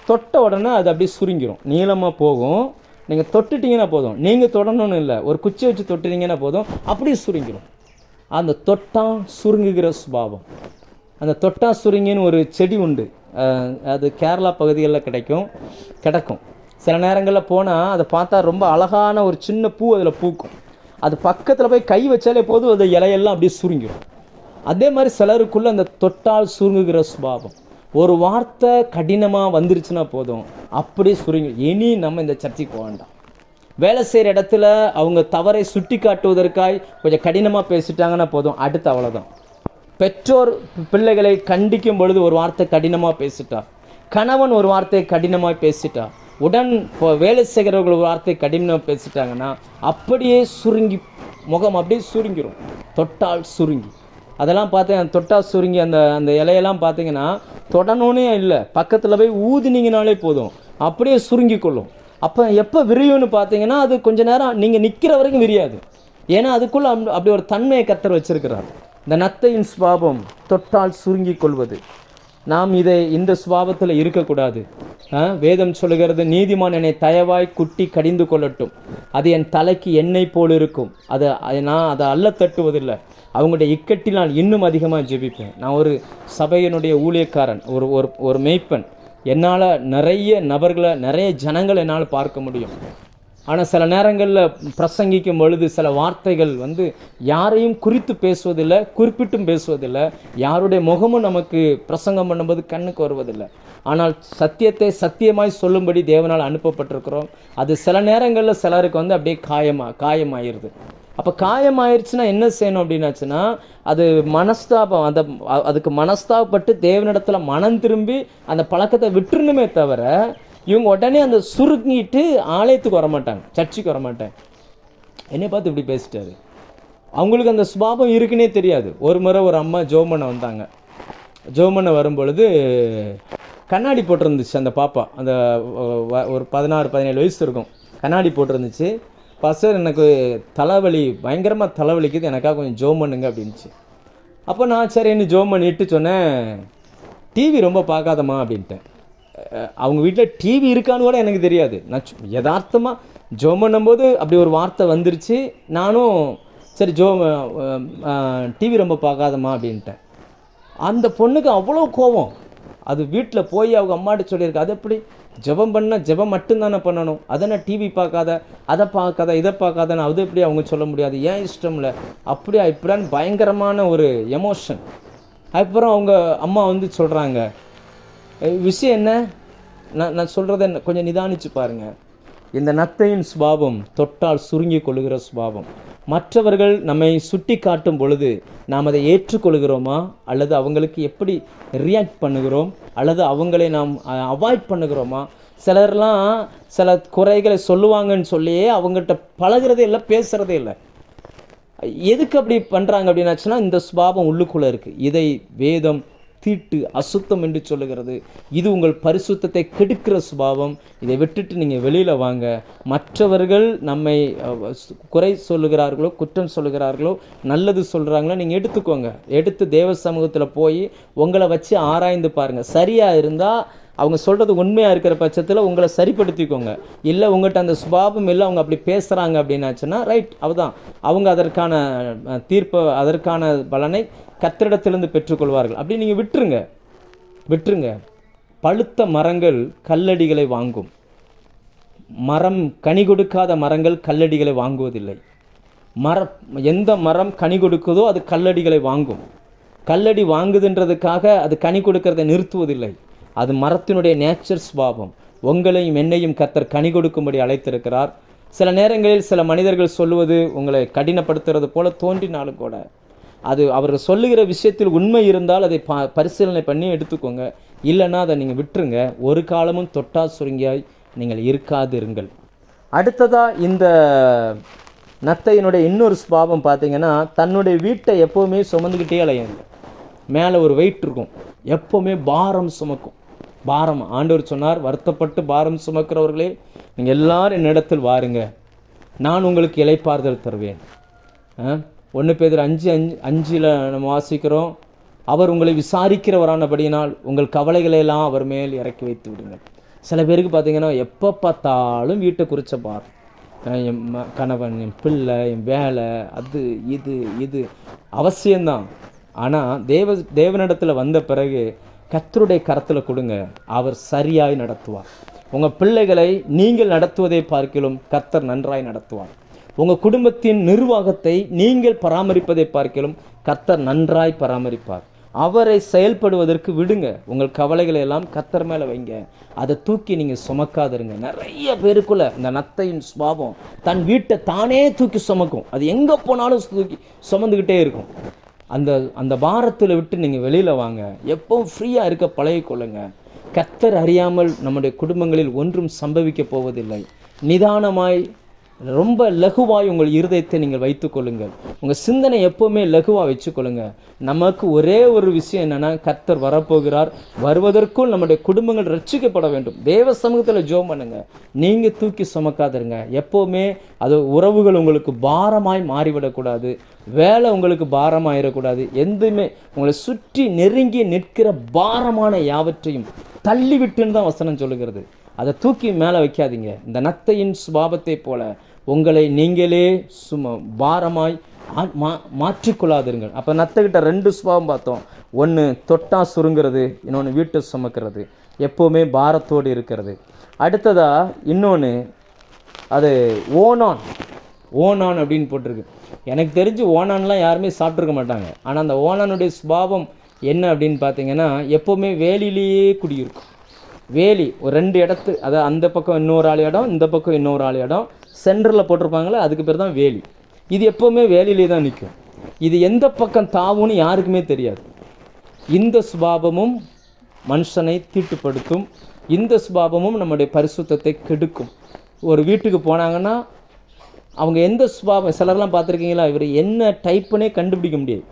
தொட்ட உடனே அது அப்படியே சுருங்கிடும், நீளமாக போகும். நீங்கள் தொட்டுட்டிங்கன்னா போதும், நீங்கள் தொடணும்னு இல்லை, ஒரு குச்சி வச்சு தொட்டுட்டிங்கன்னா போதும், அப்படியே சுருங்கிடும். அந்த தொட்டா சுருங்குகிற சுபாவம். அந்த தொட்டா சுருங்கின்னு ஒரு செடி உண்டு. அது கேரளா பகுதிகளில் கிடக்கும். சில நேரங்களில் போனால் அதை பார்த்தா ரொம்ப அழகான ஒரு சின்ன பூ அதில் பூக்கும். அது பக்கத்தில் போய் கை வச்சாலே போதும், அது இலையெல்லாம் அப்படியே சுருங்கிடும். அதே மாதிரி சிலருக்குள்ளே அந்த தொட்டால் சுருங்குகிற சுபாவம். ஒரு வார்த்தை கடினமாக வந்துருச்சுன்னா போதும், அப்படியே சுருங்கி. இனி நம்ம இந்த சர்ச்சைக்கு போக வேண்டாம். வேலை செய்கிற இடத்துல அவங்க தவறை சுட்டி காட்டுவதற்காய் கொஞ்சம் கடினமாக பேசிட்டாங்கன்னா போதும், அடுத்து அவ்வளோதான். பெற்றோர் பிள்ளைகளை கண்டிக்கும் பொழுது ஒரு வார்த்தை கடினமாக பேசிட்டார், கணவன் ஒரு வார்த்தையை கடினமாக பேசிட்டார், வேலை செய்கிறவர்கள் ஒரு வார்த்தை கடினமாக பேசிட்டாங்கன்னா அப்படியே சுருங்கி, முகம் அப்படியே சுருங்கிடும். தொட்டால் சுருங்கி, அதெல்லாம் பார்த்தேன். தொட்டால் சுருங்கி அந்த அந்த இலையெல்லாம் பார்த்தீங்கன்னா தொடணுன்னே இல்லை, பக்கத்தில் போய் ஊதினீங்கனாலே போதும், அப்படியே சுருங்கி கொள்ளும். அப்போ எப்போ விரியும்னு பார்த்தீங்கன்னா அது கொஞ்ச நேரம் நீங்கள் நிற்கிற வரைக்கும் விரியாது. ஏன்னா அதுக்குள்ளே அப்படி ஒரு தன்மையை கர்த்தர் வச்சிருக்கிறார். இந்த நத்தையின் சுபாவம் தொட்டால் சுருங்கி கொள்வது. நாம் இந்த சுபாவத்தில் இருக்கக்கூடாது. வேதம் சொல்லுகிறது, நீதிமான் என்னை தயவாய் குட்டி கடிந்து கொள்ளட்டும், அது என் தலைக்கு எண்ணெய் போல் இருக்கும், நான் அதை அல்ல தட்டுவதில்லை, அவங்களுடைய இக்கட்டில் நான் இன்னும் அதிகமாக ஜெபிப்பேன். நான் ஒரு சபையினுடைய ஊழியக்காரன், ஒரு மேய்ப்பன். என்னால் நிறைய நபர்களை, நிறைய ஜனங்களை என்னால் பார்க்க முடியும். ஆனால் சில நேரங்களில் பிரசங்கிக்கும் பொழுது சில வார்த்தைகள் வந்து யாரையும் குறித்து பேசுவதில்லை, குறிப்பிட்டும் பேசுவதில்லை. யாருடைய முகமும் நமக்கு பிரசங்கம் பண்ணும்போது கண்ணுக்கு வருவதில்லை. ஆனால் சத்தியத்தை சத்தியமாய் சொல்லும்படி தேவனால் அனுப்பப்பட்டிருக்கிறோம். அது சில நேரங்களில் சிலருக்கு வந்து அப்படியே காயமாயிருது. அப்போ காயமாயிருச்சுன்னா என்ன செய்யணும் அப்படின்னாச்சுன்னா, அது மனஸ்தாபம், அதுக்கு மனஸ்தாபப்பட்டு தேவனிடத்தில் மனம் திரும்பி அந்த பழக்கத்தை விட்டுருணுமே தவிர, இவங்க உடனே அந்த சுருங்கிட்டு ஆலயத்துக்கு வரமாட்டாங்க, சர்ச்சுக்கு வரமாட்டாங்க. என்னை பார்த்து இப்படி பேசிட்டாரு, அவங்களுக்கு அந்த சுபாவம் இருக்குன்னே தெரியாது. ஒரு முறை ஒரு அம்மா ஜோமனை வந்தாங்க. ஜோமனை வரும்பொழுது கண்ணாடி போட்டிருந்துச்சு அந்த பாப்பா. அந்த ஒரு 16-17 வயசு இருக்கும், கண்ணாடி போட்டிருந்துச்சு. பாஸ்டர், எனக்கு தலைவலி, பயங்கரமாக தலைவலிக்குது, எனக்காக கொஞ்சம் ஜோம் பண்ணுங்க அப்படின்ச்சு. அப்போ நான் சரின்னு ஜோம் பண்ணிட்டு சொன்னேன், டிவி ரொம்ப பார்க்காதம்மா அப்படின்ட்டேன். அவங்க வீட்டில் டிவி இருக்கான்னு கூட எனக்கு தெரியாது. நான் யதார்த்தமாக ஜோம் பண்ணும்போது அப்படி ஒரு வார்த்தை வந்துருச்சு. நானும் சரி டிவி ரொம்ப பார்க்காதம்மா அப்படின்ட்டேன். அந்த பொண்ணுக்கு அவ்வளோ கோபம். அது வீட்டில் போய் அவங்க அம்மாட்ட சொல்லியிருக்கு, அது எப்படி ஜெபம் பண்ணால் ஜெபம் மட்டும்தானே பண்ணணும், அதனை டிவி பார்க்காத, அதை பார்க்காத, இதை பார்க்காதன்னு அது எப்படி அவங்க சொல்ல முடியாது, ஏன் இஷ்டம் இல்லை அப்படியா இப்படின்னு பயங்கரமான ஒரு எமோஷன். அதுக்கப்புறம் அவங்க அம்மா வந்து சொல்கிறாங்க, விஷயம் என்ன, நான் சொல்கிறத கொஞ்சம் நிதானித்து பாருங்கள். இந்த நத்தையின் சுபாவம் தொட்டால் சுருங்கி கொள்ளுகிற சுபாவம். மற்றவர்கள் நம்மை சுட்டி காட்டும் பொழுது நாம் அதை ஏற்றுக்கொள்கிறோமா, அல்லது அவங்களுக்கு எப்படி ரியாக்ட் பண்ணுகிறோம், அல்லது அவங்களை நாம் அவாய்ட் பண்ணுகிறோமா? சிலர்லாம் சில குறைகளை சொல்லுவாங்கன்னு சொல்லியே அவங்கள்ட்ட பழகிறதே இல்லை, பேசுகிறதே இல்லை. எதுக்கு அப்படி பண்ணுறாங்க அப்படின்னாச்சுன்னா, இந்த சுபாவம் உள்ளுக்குள்ளே இருக்குது. இதை வேதம் தீட்டு, அசுத்தம் என்று சொல்லுகிறது. இது உங்கள் பரிசுத்தத்தை கெடுக்கிற சுபாவம். இதை விட்டுட்டு நீங்கள் வெளியில் வாங்க. மற்றவர்கள் நம்மை குறை சொல்லுகிறார்களோ, குற்றம் சொல்லுகிறார்களோ, நல்லது சொல்கிறாங்களோ, நீங்கள் எடுத்துக்கோங்க. எடுத்து தேவ சமூகத்தில் போய் உங்களை வச்சு ஆராய்ந்து பாருங்கள். சரியாக இருந்தால் அவங்க சொல்கிறது உண்மையாக இருக்கிற பட்சத்தில் உங்களை சரிப்படுத்திக்கோங்க. இல்லை உங்கள்கிட்ட அந்த சுபாவம் இல்லை, அவங்க அப்படி பேசுகிறாங்க அப்படின்னாச்சுன்னா ரைட், அவதான் அவங்க அதற்கான தீர்ப்பை, அதற்கான பலனை கர்த்தரிடத்திலிருந்து பெற்றுக்கொள்வார்கள். அப்படி நீங்கள் விட்டுருங்க. பழுத்த மரங்கள் கல்லடிகளை வாங்கும். கனி கொடுக்காத மரங்கள் கல்லடிகளை வாங்குவதில்லை. எந்த மரம் கனி கொடுக்குதோ அது கல்லடிகளை வாங்கும். கல்லடி வாங்குதுன்றதுக்காக அது கனி கொடுக்கறதை நிறுத்துவதில்லை. அது மரத்தினுடைய நேச்சர் சுபாவம். உங்களையும் என்னையும் கர்த்தர் கனி கொடுக்கும்படி அழைத்திருக்கிறார். சில நேரங்களில் சில மனிதர்கள் சொல்லுவது உங்களை கடினப்படுத்துறது போல தோன்றினாலும் கூட, அது அவர்கள் சொல்லுகிற விஷயத்தில் உண்மை இருந்தால் அதை பரிசீலனை பண்ணி எடுத்துக்கோங்க. இல்லைன்னா அதை நீங்கள் விட்டுருங்க. ஒரு காலமும் தொட்டா சுருங்கியாய் நீங்கள் இருக்காதிருங்கள். அடுத்ததாக இந்த நத்தையினுடைய இன்னொரு சுபாவம் பார்த்தீங்கன்னா, தன்னுடைய வீட்டை எப்போவுமே சுமந்துக்கிட்டே அலையுங்க. மேலே ஒரு வெயிட் இருக்கும், எப்போவுமே பாரம் சுமக்கும். பாரம், ஆண்டவர் சொன்னார், வருத்தப்பட்டு பாரம் சுமக்கிறவர்களே நீங்கள் எல்லாரும் என்னிடத்தில் வாருங்க, நான் உங்களுக்கு இளைப்பாறுதல் தருவேன். 1 பேதுரு 5:5 நம்ம வாசிக்கிறோம், அவர் உங்களை விசாரிக்கிறவரானபடியினால் உங்கள் கவலைகளையெல்லாம் அவர் மேல் இறக்கி வைத்து விடுங்கள். சில பேருக்கு பார்த்தீங்கன்னா எப்போ பார்த்தாலும் வீட்டை குறித்த பார், என் கணவன், என் பிள்ளை, என் வேலை, அது இது அவசியம்தான். ஆனால் தேவனிடத்தில் வந்த பிறகு கர்த்தருடைய கரத்தில் கொடுங்க, அவர் சரியாய் நடத்துவார். உங்கள் பிள்ளைகளை நீங்கள் நடத்துவதை பார்க்கிலும் கர்த்தர் நன்றாய் நடத்துவார். உங்கள் குடும்பத்தின் நிர்வாகத்தை நீங்கள் பராமரிப்பதை பார்க்கிலும் கர்த்தர் நன்றாய் பராமரிப்பார். அவரை செயல்படுவதற்கு விடுங்க. உங்கள் கவலைகளை எல்லாம் கர்த்தர் மேலே வைங்க. அதை தூக்கி நீங்கள் சுமக்காதிருங்க. நிறைய பேருக்குள்ள இந்த நத்தையின் சுபாவம் தன் வீட்டை தானே தூக்கி சுமக்கும். அது எங்கே போனாலும் தூக்கி சுமந்துக்கிட்டே இருக்கும். அந்த பாரத்தில் விட்டு நீங்கள் வெளியில் வாங்க. எப்பவும் ஃப்ரீயாக இருக்க பழகிக்கொள்ளுங்க. கர்த்தர் அறியாமல் நம்முடைய குடும்பங்களில் ஒன்றும் சம்பவிக்க போவதில்லை. நிதானமாய், ரொம்ப லகுவாய் உங்கள் இருதயத்தை நீங்கள் வைத்துக்கொள்ளுங்கள். உங்கள் சிந்தனை எப்போவுமே லகுவாக வச்சுக்கொள்ளுங்க. நமக்கு ஒரே ஒரு விஷயம் என்னென்னா, கர்த்தர் வரப்போகிறார். வருவதற்குள் நம்முடைய குடும்பங்கள் ரட்சிக்கப்பட வேண்டும். தேவ சமூகத்தில் ஜெபம் பண்ணுங்க. நீங்கள் தூக்கி சுமக்காதிருங்க. எப்போவுமே அது உறவுகள் உங்களுக்கு பாரமாய் மாறிவிடக்கூடாது. வேலை உங்களுக்கு பாரமாயிடக்கூடாது. எதுவுமே உங்களை சுற்றி நெருங்கி நிற்கிற பாரமான யாவற்றையும் தள்ளிவிட்டுன்னு தான் வசனம் சொல்லுகிறது. அதை தூக்கி மேலே வைக்காதீங்க. இந்த நத்தையின் சுபாவத்தை போல உங்களை நீங்களே பாரமாய் மாற்றிக்கொள்ளாதிருங்கள். அப்போ நத்தைக்கிட்ட 2 சுபாவம் பார்த்தோம். ஒன்று தொட்டா சுருங்கிறது, இன்னொன்று வீட்டை சுமக்கிறது, எப்போவுமே பாரத்தோடு இருக்கிறது. அடுத்ததாக இன்னொன்று, அது ஓனான் அப்படின்னு போட்டிருக்கு. எனக்கு தெரிஞ்சு ஓனான்லாம் யாருமே சாப்பிட்ருக்க மாட்டாங்க. ஆனால் அந்த ஓனானுடைய சுபாவம் என்ன அப்படின்னு பார்த்தீங்கன்னா, எப்போவுமே வேலியிலேயே குடியிருக்கும். வேலி ஒரு 2 இடத்து, அதாவது அந்த பக்கம் இன்னொரு ஆள் இடம், இந்த பக்கம் இன்னொரு ஆள் இடம், சென்டரில் போட்டிருப்பாங்களே, அதுக்கு பேர் தான் வேலி. இது எப்போவுமே வேலியிலே தான் நிற்கும். இது எந்த பக்கம் தாவுன்னு யாருக்குமே தெரியாது. இந்த சுபாவமும் மனுஷனை தீட்டுப்படுத்தும். இந்த சுபாவமும் நம்முடைய பரிசுத்தத்தை கெடுக்கும். ஒரு வீட்டுக்கு போனாங்கன்னா அவங்க எந்த சுபாவம், சிலர்லாம் பார்த்துருக்கீங்களா, இவர் என்ன டைப்புன்னே கண்டுபிடிக்க முடியாது.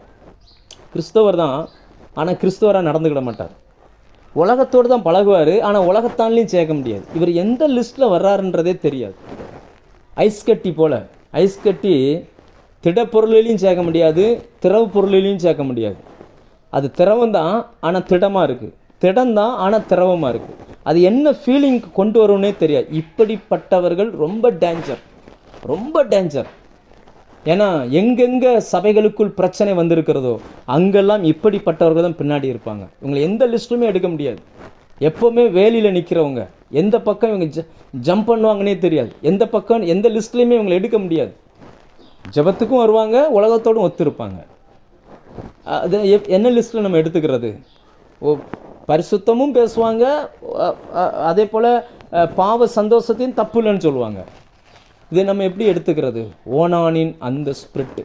கிறிஸ்தவர் தான், ஆனால் கிறிஸ்தவராக நடந்துக்கிட மாட்டார். உலகத்தோடு தான் பழகுவார், ஆனால் உலகத்தான்லையும் சேர்க்க முடியாது. இவர் எந்த லிஸ்ட்டில் வர்றாருன்றதே தெரியாது. ஐஸ் கட்டி போல், ஐஸ் கட்டி திடப்பொருளிலையும் சேர்க்க முடியாது, திரவ பொருளிலையும் சேர்க்க முடியாது. அது திரவம் தான், ஆனால் திடமாக இருக்குது. திடம் தான், ஆனால் திரவமாக இருக்குது. அது என்ன ஃபீலிங் கொண்டு வரும்னே தெரியாது. இப்படிப்பட்டவர்கள் ரொம்ப டேஞ்சர். ஏன்னா எங்கெங்கே சபைகளுக்குள் பிரச்சனை வந்திருக்கிறதோ அங்கெல்லாம் இப்படிப்பட்டவர்கள் தான் பின்னாடி இருப்பாங்க. இவங்களை எந்த லிஸ்ட்டுமே எடுக்க முடியாது. எப்போவுமே வேலியில் நிற்கிறவங்க, எந்த பக்கம் இவங்க ஜம்ப் பண்ணுவாங்கன்னே தெரியாது. எந்த பக்கம் எந்த லிஸ்ட்லேயுமே இவங்களை எடுக்க முடியாது. ஜபத்துக்கும் வருவாங்க, உலகத்தோடும் ஒத்துருப்பாங்க. அது என்ன லிஸ்ட்டில் நம்ம எடுத்துக்கிறது? பரிசுத்தமும் பேசுவாங்க, அதே போல் பாவ சந்தோஷத்தையும் தப்பு இல்லைன்னு சொல்லுவாங்க. இதை நம்ம எப்படி எடுத்துக்கிறது? ஓனானின் அந்த ஸ்பிரிட்டு,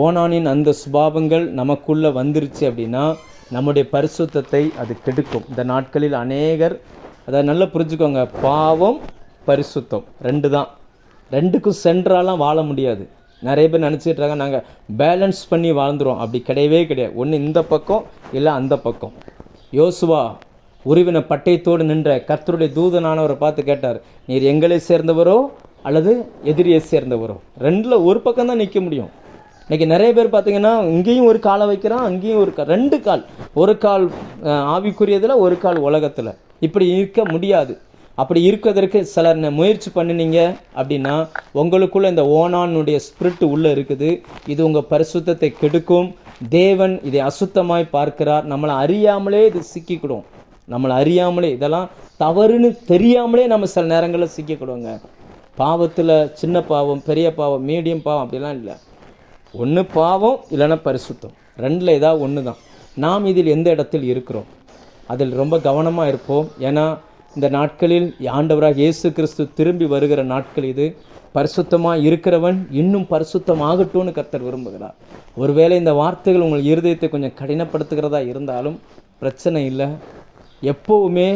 ஓனானின் அந்த சுபாவங்கள் நமக்குள்ளே வந்துருச்சு அப்படின்னா நம்முடைய பரிசுத்தத்தை அது கெடுக்கும். இந்த நாட்களில் அநேகர் அதை நல்லா புரிஞ்சுக்கோங்க. பாவம், பரிசுத்தம் 2 தான். 2க்கும் சென்ட்ராலாம் வாழ முடியாது. நிறைய பேர் நினச்சிட்டு இருக்காங்க நாங்கள் பேலன்ஸ் பண்ணி வாழ்ந்துருவோம். அப்படி கிடையவே கிடையாது. ஒன்று இந்த பக்கம் இல்லை அந்த பக்கம். யோசுவா உருவின பட்டயத்தோடு நின்ற கர்த்தருடைய தூதனானவரை பார்த்து கேட்டார், நீர் எங்களை சேர்ந்தவரோ அல்லது எதிரியை சேர்ந்தவரோ? ரெண்டில் ஒரு பக்கம் தான் நிற்க முடியும். இன்றைக்கி நிறைய பேர் பார்த்திங்கன்னா இங்கேயும் ஒரு காலை வைக்கிறான், அங்கேயும் ஒரு ரெண்டு கால், ஒரு கால் ஆவிக்குரியதில் ஒரு கால் உலகத்தில். இப்படி இருக்க முடியாது. அப்படி இருக்கிறதற்கு சிலர் முயற்சி பண்ணினீங்க அப்படின்னா உங்களுக்குள்ளே இந்த ஓனானுடைய ஸ்பிரிட் உள்ளே இருக்குது. இது உங்கள் பரிசுத்தத்தை கெடுக்கும். தேவன் இதை அசுத்தமாய் பார்க்கிறார். நம்மளை அறியாமலே இது சிக்கிக்கிடும். நம்மளை அறியாமலே இதெல்லாம் தவறுன்னு தெரியாமலே நம்ம சில நேரங்களில் சிக்கிக்கிடுவோங்க. பாவத்தில் சின்ன பாவம், பெரிய பாவம், மீடியம் பாவம் அப்படிலாம் இல்லை. ஒன்று பாவம், இல்லைன்னா பரிசுத்தம். ரெண்டில் ஏதாவது ஒன்று தான். நாம் இதில் எந்த இடத்தில் இருக்கிறோம் அதில் ரொம்ப கவனமாக இருப்போம். ஏன்னா இந்த நாட்களில் ஆண்டவராக இயேசு கிறிஸ்து திரும்பி வருகிற நாட்கள் இது. பரிசுத்தமாக இருக்கிறவன் இன்னும் பரிசுத்தமாகட்டும்னு கர்த்தர் விரும்புகிறார். ஒருவேளை இந்த வார்த்தைகள் உங்கள் இருதயத்தை கொஞ்சம் கடினப்படுத்துகிறதா இருந்தாலும் பிரச்சனை இல்லை. எப்போவுமே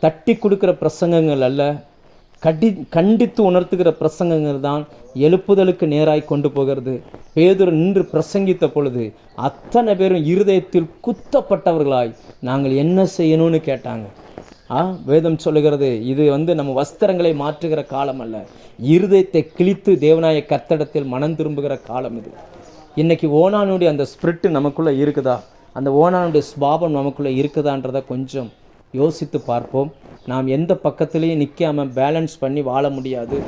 தட்டி கொடுக்குற பிரசங்கங்கள் அல்ல, கண்டித்து உணர்த்துகிற பிரசங்கங்கள் தான் எழுப்புதலுக்கு நேராய் கொண்டு போகிறது. பேதுரு நின்று பிரசங்கித்த பொழுது அத்தனை பேரும் இருதயத்தில் குத்தப்பட்டவர்களாய் நாங்கள் என்ன செய்யணும்னு கேட்டாங்க. வேதம் சொல்லுகிறது, இது நம்ம வஸ்திரங்களை மாற்றுகிற காலம் அல்ல, இருதயத்தை கிழித்து தேவனாய கர்த்தரிடத்தில் மனம் திரும்புகிற காலம் இது. இன்றைக்கி ஓனானுடைய அந்த ஸ்பிரிட்டு நமக்குள்ளே இருக்குதா, அந்த ஓனானுடைய சுபாவம் நமக்குள்ளே இருக்குதான்றதை கொஞ்சம் யோசித்து பார்ப்போம். நாம் எந்த பக்கத்துலேயும் நிற்காமல் பேலன்ஸ் பண்ணி வாழ முடியாது.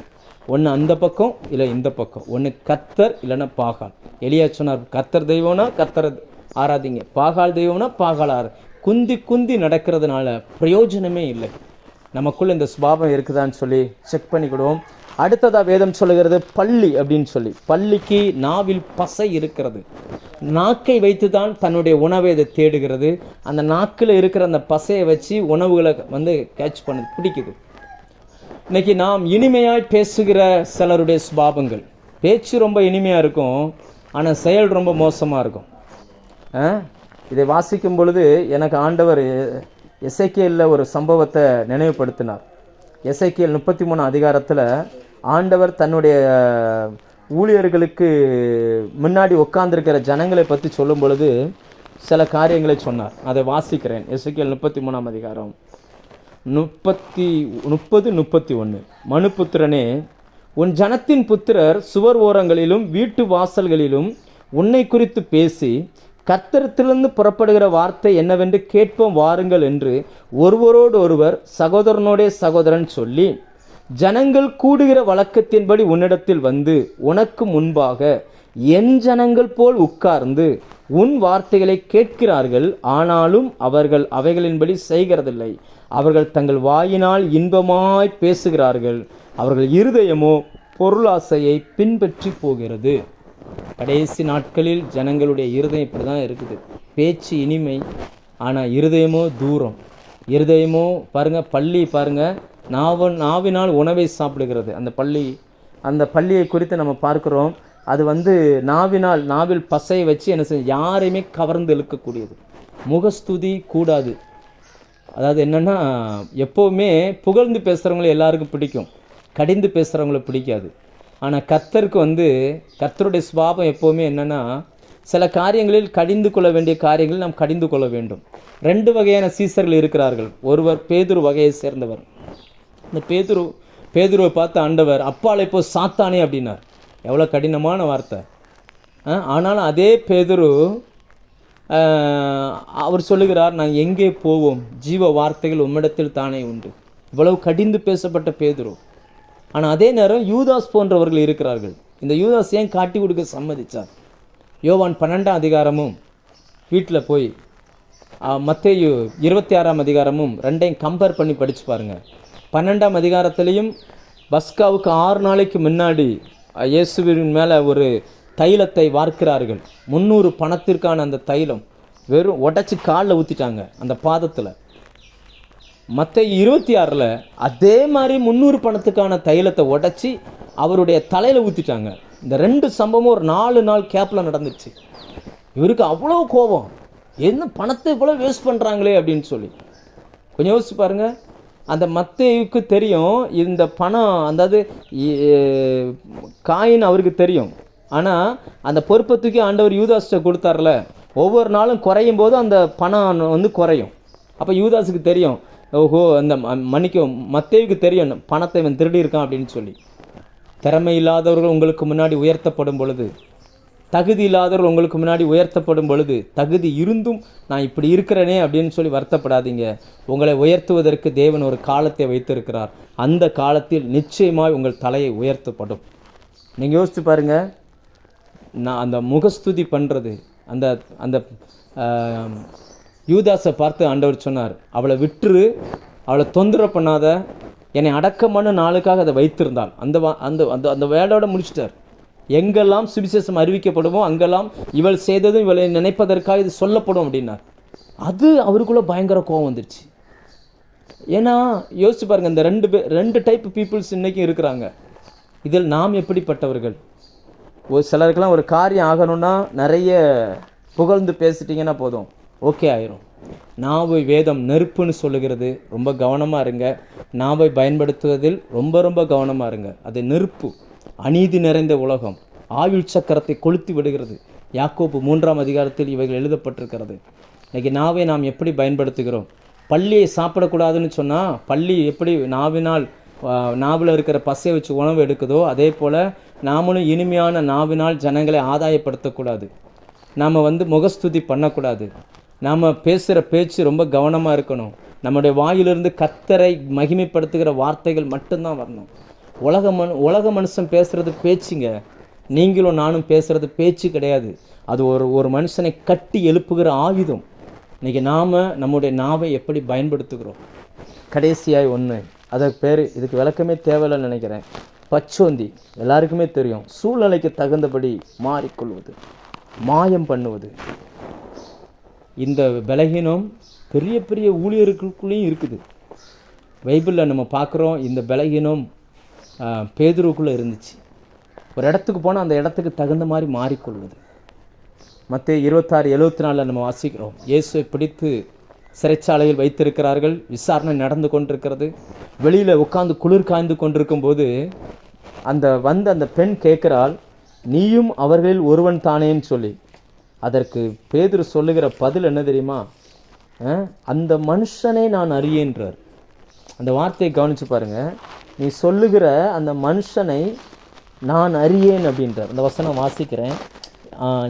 ஒன்று அந்த பக்கம் இல்லை இந்த பக்கம், ஒன்று கர்த்தர் இல்லைன்னா பாகால். எலியா சொன்னார், கர்த்தர் தெய்வம்னா கர்த்தர் ஆராதிங்க, பாகால் தெய்வம்னா பாகால் குந்தி குந்தி நடக்கிறதுனால பிரயோஜனமே இல்லை. நமக்குள்ளே இந்த சுபாவம் இருக்குதான்னு சொல்லி செக் பண்ணிக்கிடுவோம். அடுத்ததாக வேதம் சொல்லுகிறது பள்ளி அப்படின்னு சொல்லி. பள்ளிக்கு நாவில் பசை இருக்கிறது. நாக்கை வைத்து தான் தன்னுடைய உணவை இதை தேடுகிறது. அந்த நாக்கில் இருக்கிற அந்த பசையை வச்சு உணவுகளை கேட்ச் பண்ண பிடிக்குது. இன்றைக்கி நாம் இனிமையாய் பேசுகிற சிலருடைய சுபாவங்கள், பேச்சு ரொம்ப இனிமையாக இருக்கும், ஆனால் செயல் ரொம்ப மோசமாக இருக்கும். இதை வாசிக்கும் பொழுது எனக்கு ஆண்டவர் எசேக்கியேலில் ஒரு சம்பவத்தை நினைவுபடுத்தினார். எசேக்கியேல் 33 அதிகாரத்தில் ஆண்டவர் தன்னுடைய ஊழியர்களுக்கு முன்னாடி உட்கார்ந்துருக்கிற ஜனங்களை பற்றி சொல்லும் பொழுது சில காரியங்களை சொன்னார். அதை வாசிக்கிறேன். எசேக்கியேல் 33 அதிகாரம் 30-31. மனுபுத்திரனே, உன் ஜனத்தின் புத்திரர் சுவர் ஓரங்களிலும் வீட்டு வாசல்களிலும் உன்னை குறித்து பேசி, கர்த்தரிடத்திலிருந்து புறப்படுகிற வார்த்தை என்னவென்று கேட்போம் வாருங்கள் என்று ஒருவரோடு ஒருவர் சகோதரனோடே சகோதரன் சொல்லி, ஜனங்கள் கூடுகிற வழக்கத்தின்படி உன்னிடத்தில் வந்து உனக்கு முன்பாக என் ஜனங்கள் போல் உட்கார்ந்து உன் வார்த்தைகளை கேட்கிறார்கள். ஆனாலும் அவர்கள் அவைகளின்படி செய்கிறதில்லை. அவர்கள் தங்கள் வாயினால் இன்பமாய் பேசுகிறார்கள், அவர்கள் இருதயமோ பொருளாசையை பின்பற்றி போகிறது. கடைசி நாட்களில் ஜனங்களுடைய இருதயம் இப்படி தான் இருக்குது. பேச்சு இனிமை, ஆனால் இருதயமோ தூரம். இருதயமோ பாருங்கள், பள்ளி பாருங்கள், நாவினால் உணவை சாப்பிடுகிறது. அந்த பள்ளியை குறித்து நம்ம பார்க்குறோம். அது நாவில் பசையை வச்சு என்ன செய்ய, யாரையுமே கவர்ந்து இழுக்கக்கூடியது. முகஸ்துதி கூடாது. அதாவது என்னென்னா, எப்போவுமே புகழ்ந்து பேசுகிறவங்களை எல்லாருக்கும் பிடிக்கும், கடிந்து பேசுகிறவங்கள பிடிக்காது. ஆனால் கர்த்தருக்கு கர்த்தருடைய சுபாவம் எப்போவுமே என்னென்னா, சில காரியங்களில் கடிந்து கொள்ள வேண்டிய காரியங்களில் நாம் கடிந்து கொள்ள வேண்டும். 2 வகையான சீசர்கள் இருக்கிறார்கள். ஒருவர் பேதுரு வகையை சேர்ந்தவர். இந்த பேதுருவை பார்த்து ஆண்டவர் அப்பாலை போ சாத்தானே அப்படின்னார். எவ்வளோ கடினமான வார்த்தை. ஆனாலும் அதே பேதுரு அவர் சொல்லுகிறார், நான் எங்கே போவோம், ஜீவ வார்த்தைகள் உம்மிடத்தில் தானே உண்டு. இவ்வளவு கடிந்து பேசப்பட்ட பேதுரு. ஆனால் அதே நேரம் யூதாஸ் போன்றவர்கள் இருக்கிறார்கள். இந்த யூதாஸ் ஏன் காட்டி கொடுக்க சம்மதிச்சார்? யோவான் 12 அதிகாரமும் வீட்டில் போய் மத்தேயு 26 அதிகாரமும் ரெண்டையும் கம்பேர் பண்ணி படித்து பாருங்கள். 12 அதிகாரத்திலையும் பஸ்காவுக்கு 6 நாளைக்கு முன்னாடி இயேசுவின் மேலே ஒரு தைலத்தை வார்க்கிறார்கள். 300 பணத்திற்கான அந்த தைலம் வெறும் உடச்சி காலில் ஊற்றிட்டாங்க அந்த பாதத்தில். மத்தேயு 26 அதே மாதிரி 300 பணத்துக்கான தைலத்தை உடச்சி அவருடைய தலையில் ஊற்றிட்டாங்க. இந்த 2 சம்பவமும் ஒரு 4 நாள் கேப்பில் நடந்துச்சு. இவருக்கு அவ்வளோ கோபம், என்ன பணத்தை இவ்வளோ வேஸ்ட் பண்ணுறாங்களே அப்படின்னு சொல்லி. கொஞ்சம் யோசிச்சு பாருங்கள். அந்த மத்தேயுக்கு தெரியும் இந்த பணம், அதாவது காயின் அவருக்கு தெரியும். ஆனால் அந்த பொறுப்பை தூக்கி ஆண்டவர் யூதாஸ்ட கொடுத்தார்ல, ஒவ்வொரு நாளும் குறையும் போது அந்த பணம் குறையும். அப்போ யூதாஸுக்கு தெரியும், ஓஹோ அந்த மன்னிக்கும் மத்தேயுக்கு தெரியும் பணத்தை இவன் திருடி இருக்கான் அப்படின்னு சொல்லி. திறமை இல்லாதவர்கள் உங்களுக்கு முன்னாடி உயர்த்தப்படும் பொழுது, தகுதி இல்லாதவர்கள் உங்களுக்கு முன்னாடி உயர்த்தப்படும் பொழுது, தகுதி இருந்தும் நான் இப்படி இருக்கிறேனே அப்படின்னு சொல்லி வருத்தப்படாதீங்க. உங்களை உயர்த்துவதற்கு தேவன் ஒரு காலத்தை வைத்திருக்கிறார். அந்த காலத்தில் நிச்சயமாய் உங்கள் தலையை உயர்த்தப்படும். நீங்கள் யோசிச்சு பாருங்கள், நான் அந்த முகஸ்துதி பண்ணுறது, அந்த அந்த யூதாஸை பார்த்து ஆண்டவர் சொன்னார், அவளை விட்டுரு, அவளை தொந்தரவு பண்ணாத, என்னை அடக்கமான நாளுக்காக அதை வைத்திருந்தாள். அந்த அந்த அந்த அந்த வேலையோட முடிச்சிட்டார். எங்கெல்லாம் சுவிசேஷம் அறிவிக்கப்படுமோ அங்கெல்லாம் இவள் செய்ததும் இவளை நினைப்பதற்காக இது சொல்லப்படும் அப்படின்னார். அது அவருக்குள்ளே பயங்கர கோபம் வந்துடுச்சு. ஏன்னா யோசிச்சு பாருங்கள், இந்த ரெண்டு டைப் பீப்புள்ஸ் இன்றைக்கும் இருக்கிறாங்க. இதில் நாம் எப்படிப்பட்டவர்கள்? ஒரு சிலருக்கெல்லாம் ஒரு காரியம் ஆகணும்னா நிறைய புகழ்ந்து பேசிட்டிங்கன்னா போதும், ஓகே ஆயிரும். நாவை வேதம் நெருப்புன்னு சொல்லுகிறது. ரொம்ப கவனமாக இருங்க. நாவை பயன்படுத்துவதில் ரொம்ப ரொம்ப கவனமாக இருங்க. அது நெருப்பு, அநீதி நிறைந்த உலகம், ஆயுள் சக்கரத்தை கொளுத்தி விடுகிறது. யாக்கோபு 3ஆம் அதிகாரத்தில் இவைகள் எழுதப்பட்டிருக்கிறது. இன்றைக்கி நாவை நாம் எப்படி பயன்படுத்துகிறோம்? பள்ளியை சாப்பிடக்கூடாதுன்னு சொன்னால், பள்ளி எப்படி நாவில் இருக்கிற பசையை வச்சு உணவு எடுக்குதோ, அதே போல் நாமளும் இனிமையான நாவினால் ஜனங்களை ஆதாயப்படுத்தக்கூடாது. நாம் முகஸ்துதி பண்ணக்கூடாது. நாம் பேசுகிற பேச்சு ரொம்ப கவனமாக இருக்கணும். நம்முடைய வாயிலிருந்து கர்த்தரை மகிமைப்படுத்துகிற வார்த்தைகள் மட்டும்தான் வரணும். உலக மனுஷன் பேசுகிறது பேச்சுங்க. நீங்களும் நானும் பேசுகிறது பேச்சு கிடையாது. அது ஒரு மனுஷனை கட்டி எழுப்புகிற ஆயுதம். இன்றைக்கி நாம் நம்முடைய நாவை எப்படி பயன்படுத்துகிறோம்? கடைசியாய் ஒன்று, அதற்கு பேர், இதுக்கு விளக்கமே தேவையில்லைன்னு நினைக்கிறேன், பச்சோந்தி. எல்லாருக்குமே தெரியும். சூழ்நிலைக்கு தகுந்தபடி மாறிக்கொள்வது, மாயம் பண்ணுவது. இந்த பலகீனம் பெரிய பெரிய ஊழியர்களுக்குள்ளேயும் இருக்குது. பைபிளில் நம்ம பார்க்குறோம், இந்த பலகீனம் பேதுருவுக்குள்ளே இருந்துச்சு. ஒரு இடத்துக்கு போனால் அந்த இடத்துக்கு தகுந்த மாதிரி மாறிக்கொள்வது. மத்தேயு 26:74 நம்ம வாசிக்கிறோம். இயேசுவை பிடித்து சிறைச்சாலையில் வைத்திருக்கிறார்கள். விசாரணை நடந்து கொண்டிருக்கிறது. வெளியில் உட்காந்து குளிர் காய்ந்து கொண்டிருக்கும் போது அந்த பெண் கேட்குறாள், நீயும் அவர்களில் ஒருவன் தானேன்னு சொல்லி. அதற்கு பேதுரு சொல்லுகிற பதில் என்ன தெரியுமா? அந்த மனுஷனை நான் அறியேன்றார். அந்த வார்த்தையை கவனித்து பாருங்கள். நீ சொல்லுகிற அந்த மனுஷனை நான் அறியேன் அப்படின்றார். அந்த வசனம் வாசிக்கிறேன்,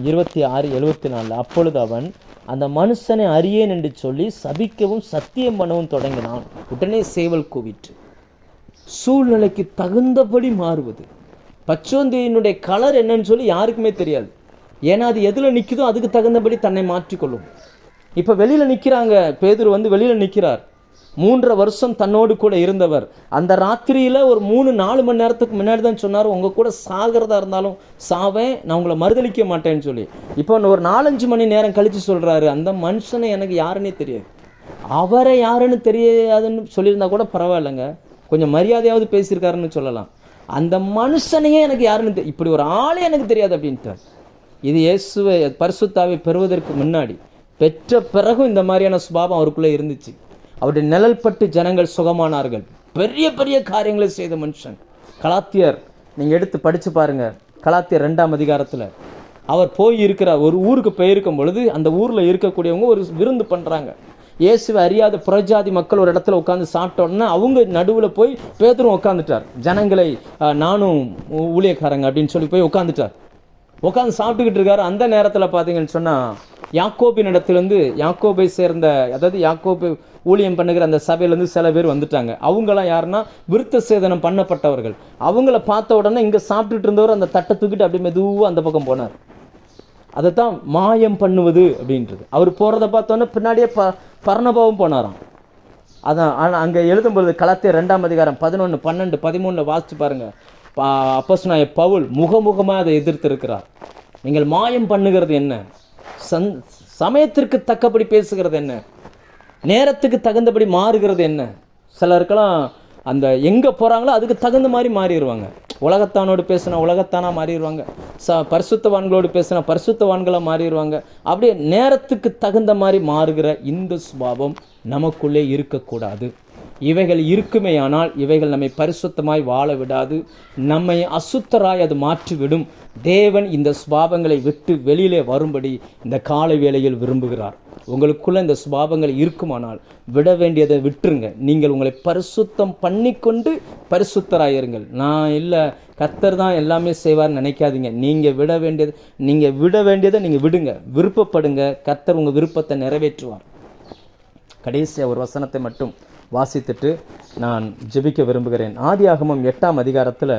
26:74. அப்பொழுது அவன் அந்த மனுஷனை அறியேன் என்று சொல்லி சபிக்கவும் சத்தியம் பண்ணவும் தொடங்கினான். உடனே சேவல் கூவிற்று. சூழ்நிலைக்கு தகுந்தபடி மாறுவது. பச்சோந்தியினுடைய கலர் என்னன்னு சொல்லி யாருக்குமே தெரியாது. ஏன்னா அது எதில் நிற்குதோ அதுக்கு தகுந்தபடி தன்னை மாற்றிக்கொள்ளும். இப்போ வெளியில் நிற்கிறாங்க. பேதுரு வெளியில் நிற்கிறார். 3.5 வருஷம் தன்னோடு கூட இருந்தவர். அந்த ராத்திரியில் ஒரு 3-4 மணி நேரத்துக்கு முன்னாடி தான் சொன்னார், உங்கள் கூட சாகிறதா இருந்தாலும் சாவேன், நான் உங்களை மறுதளிக்க மாட்டேன்னு சொல்லி. இப்போ ஒரு 4-5 மணி நேரம் கழித்து சொல்கிறாரு, அந்த மனுஷனை எனக்கு யாருன்னே தெரியாது. அவரை யாருன்னு தெரியாதுன்னு சொல்லியிருந்தா கூட பரவாயில்லைங்க, கொஞ்சம் மரியாதையாவது பேசியிருக்காருன்னு சொல்லலாம். அந்த மனுஷனையே எனக்கு யாருன்னு இப்படி ஒரு ஆளே எனக்கு தெரியாது அப்படின்ட்டார். இது இயேசுவை பரிசுத்தாவை பெறுவதற்கு முன்னாடி. பெற்ற பிறகும் இந்த மாதிரியான சுபாவம் அவருக்குள்ளே இருந்துச்சு. அவருடைய நிழல் பட்டு ஜனங்கள் சுகமானார்கள். பெரிய பெரிய காரியங்களை செய்த மனுஷன். கலாத்தியர் நீங்கள் எடுத்து படித்து பாருங்கள். கலாத்தியர் 2ஆம் அதிகாரத்தில் அவர் இருக்கிறார். ஒரு ஊருக்கு போயிருக்கும் பொழுது அந்த ஊரில் இருக்கக்கூடியவங்க ஒரு விருந்து பண்ணுறாங்க. இயேசுவை அறியாத புறஜாதி மக்கள் ஒரு இடத்துல உட்காந்து சாப்பிட்ட உடனே அவங்க நடுவில் போய் பேதுரும் உட்காந்துட்டார். ஜனங்களை நானும் ஊழியக்காரங்க அப்படின்னு சொல்லி போய் உட்காந்துட்டார். உட்காந்து சாப்பிட்டுக்கிட்டு இருக்காரு. அந்த நேரத்தில் பார்த்தீங்கன்னு சொன்னால் யாக்கோபின் இடத்துலேருந்து, யாக்கோபை சேர்ந்த, அதாவது யாக்கோபு ஊழியம் பண்ணுகிற அந்த சபையிலேருந்து சில பேர் வந்துட்டாங்க. அவங்களாம் யாருன்னா விருத்த சேதனம் பண்ணப்பட்டவர்கள். அவங்கள பார்த்த உடனே இங்கே சாப்பிட்டுட்டு இருந்தவர் அந்த தட்டை தூக்கிட்டு அப்படியே மெதுவாக அந்த பக்கம் போனார். அதை தான் மாயம் பண்ணுவது அப்படின்றது. அவர் போகிறத பார்த்தோன்னே பின்னாடியே பர்னபாவும் போனாராம். அதான் அங்கே எழுதும்பொழுது கலாத்தியர் 2ஆம் அதிகாரம் 11, 12, 13 வாசித்து பாருங்கள். அப்போஸ்தலனாகிய பவுல் முகமுகமாக அதை எதிர்த்திருக்கிறார். நீங்கள் மாயம் பண்ணுகிறது என்ன? சமயத்திற்கு தக்கபடி பேசுகிறது என்ன? நேரத்துக்கு தகுந்தபடி மாறுகிறது என்ன? சிலருக்கெல்லாம் அந்த எங்கே போகிறாங்களோ அதுக்கு தகுந்த மாதிரி மாறிடுவாங்க. உலகத்தானோடு பேசினா உலகத்தானாக மாறிடுவாங்க. பரிசுத்தவான்களோடு பேசினா பரிசுத்தவான்களாக மாறிடுவாங்க. அப்படியே நேரத்துக்கு தகுந்த மாதிரி மாறுகிற இந்த சுபாவம் நமக்குள்ளே இருக்கக்கூடாது. இவைகள் இருக்குமேயானால் இவைகள் நம்மை பரிசுத்தமாய் வாழ விடாது, நம்மை அசுத்தராய் அது மாற்றிவிடும். தேவன் இந்த சுபாவங்களை விட்டு வெளியிலே வரும்படி இந்த காலை வேளையில் விரும்புகிறார். உங்களுக்குள்ள இந்த சுபாவங்கள் இருக்குமானால் விட வேண்டியதை விட்டுருங்க. நீங்கள் உங்களை பரிசுத்தம் பண்ணிக்கொண்டு பரிசுத்தராயிருங்கள். நான் இல்லை, கர்த்தர் தான் எல்லாமே செய்வார்னு நினைக்காதீங்க. நீங்கள் விட வேண்டியதை நீங்கள் விடுங்க, விருப்பப்படுங்க. கர்த்தர் உங்கள் விருப்பத்தை நிறைவேற்றுவார். கடைசியாக ஒரு வசனத்தை மட்டும் வாசித்துட்டு நான் ஜெபிக்க விரும்புகிறேன். ஆதியாகமம் 8ஆம் அதிகாரத்தில்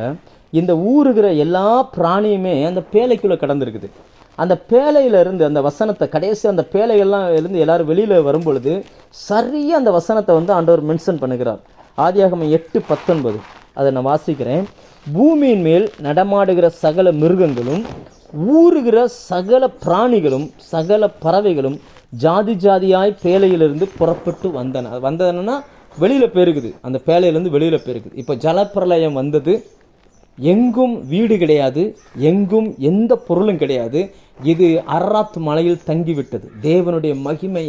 இந்த ஊறுகிற எல்லா பிராணியுமே அந்த பேழைக்குள்ளே கடந்திருக்குது. அந்த பேழையிலிருந்து அந்த வசனத்தை கடைசி அந்த பேழையெல்லாம் இருந்து எல்லாரும் வெளியில் வரும்பொழுது சரியாக அந்த வசனத்தை ஆண்டவர் மென்ஷன் பண்ணுகிறார். ஆதியாகமம் 8:19 அதை நான் வாசிக்கிறேன். பூமியின் மேல் நடமாடுகிற சகல மிருகங்களும் ஊறுகிற சகல பிராணிகளும் சகல பறவைகளும் ஜாதி ஜாதியாய் பேழையிலிருந்து புறப்பட்டு வந்ததுன்னா வெளியில் போயிருக்குது. அந்த பேழையிலேருந்து வெளியில் போயிருக்குது. இப்போ ஜலப்பிரளயம் வந்தது. எங்கும் வீடு கிடையாது, எங்கும் எந்த பொருளும் கிடையாது. இது அரராத் மலையில் தங்கிவிட்டது. தேவனுடைய மகிமை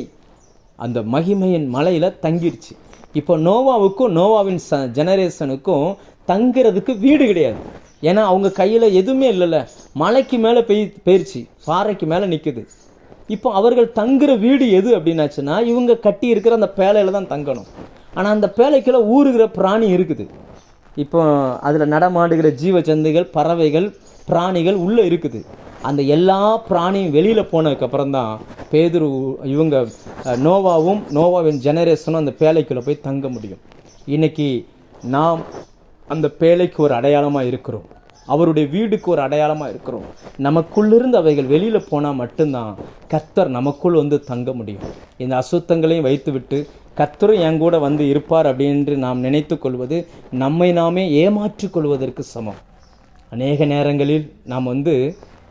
அந்த மகிமையின் மலையில் தங்கிடுச்சு. இப்போ நோவாவுக்கும் நோவாவின் ஜெனரேஷனுக்கும் தங்கிறதுக்கு வீடு கிடையாது. ஏன்னா அவங்க கையில் எதுவுமே இல்லைல்ல. மலைக்கு மேலே போயிடுச்சு, பாறைக்கு மேலே நிற்குது. இப்போ அவர்கள் தங்குற வீடு எது அப்படின்னாச்சுன்னா இவங்க கட்டி இருக்கிற அந்த பேழையில் தான் தங்கணும். ஆனால் அந்த பேழைக்குள்ள ஊறுகிற பிராணி இருக்குது. இப்போ அதில் நடமாடுகிற ஜீவஜந்துகள், பறவைகள், பிராணிகள் உள்ளே இருக்குது. அந்த எல்லா பிராணியும் வெளியில் போனதுக்கப்புறம் தான் பேதுரு நோவாவும் நோவாவின் ஜெனரேஷனும் அந்த பேழைக்குள்ளே போய் தங்க முடியும். இன்றைக்கி நாம் அந்த பேழைக்கு ஒரு அடையாளமாக இருக்கிறோம். அவருடைய வீடுக்கு ஒரு அடையாளமாக இருக்கிறோம். நமக்குள்ளிருந்து அவைகள் வெளியில் போனால் மட்டும்தான் கர்த்தர் நமக்குள் தங்க முடியும். இந்த அசுத்தங்களையும் வைத்துவிட்டு கர்த்தரும் என் கூட இருப்பார் அப்படின்று நாம் நினைத்து கொள்வது நம்மை நாமே ஏமாற்றிக் கொள்வதற்கு சமம். அநேக நேரங்களில் நாம்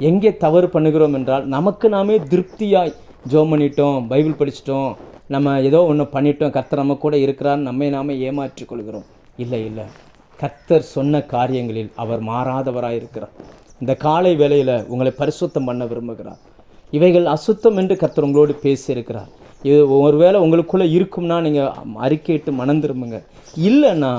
எங்கே தவறு பண்ணுகிறோம் என்றால் நமக்கு நாமே திருப்தியாய் ஜெபம் பண்ணிட்டோம், பைபிள் படிச்சிட்டோம், நம்ம ஏதோ ஒன்று பண்ணிட்டோம், கர்த்தர் நம்ம கூட இருக்கிறான்னு நம்மை நாமே ஏமாற்றிக் கொள்கிறோம். இல்லை, கர்த்தர் சொன்ன காரியங்களில் அவர் மாறாதவராயிருக்கிறார். இந்த காலை வேளையில் உங்களை பரிசுத்தம் பண்ண விரும்புகிறார். இவைகள் அசுத்தம் என்று கர்த்தர் உங்களோடு பேசியிருக்கிறார். இது ஒருவேளை உங்களுக்குள்ளே இருக்கும்னா நீங்கள் அறிக்கையிட்டு மனம் திரும்புங்க. இல்லைன்னா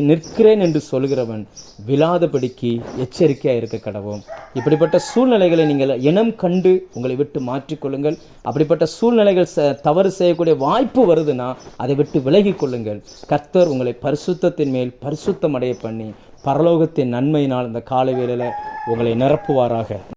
நிற்கிறேன் என்று சொல்கிறவன் விழாதபடிக்கு எச்சரிக்கையாக இருக்க கடவோம். இப்படிப்பட்ட சூழ்நிலைகளை நீங்கள் இனம் கண்டு உங்களை விட்டு மாற்றிக்கொள்ளுங்கள். அப்படிப்பட்ட சூழ்நிலைகள் தவறு செய்யக்கூடிய வாய்ப்பு வருதுன்னா அதை விட்டு விலகி கொள்ளுங்கள். கர்த்தர் உங்களை பரிசுத்தத்தின் மேல் பரிசுத்தம் அடைய பண்ணி பரலோகத்தின் நன்மையினால் இந்த காலை வேளையில் உங்களை நிரப்புவாராக.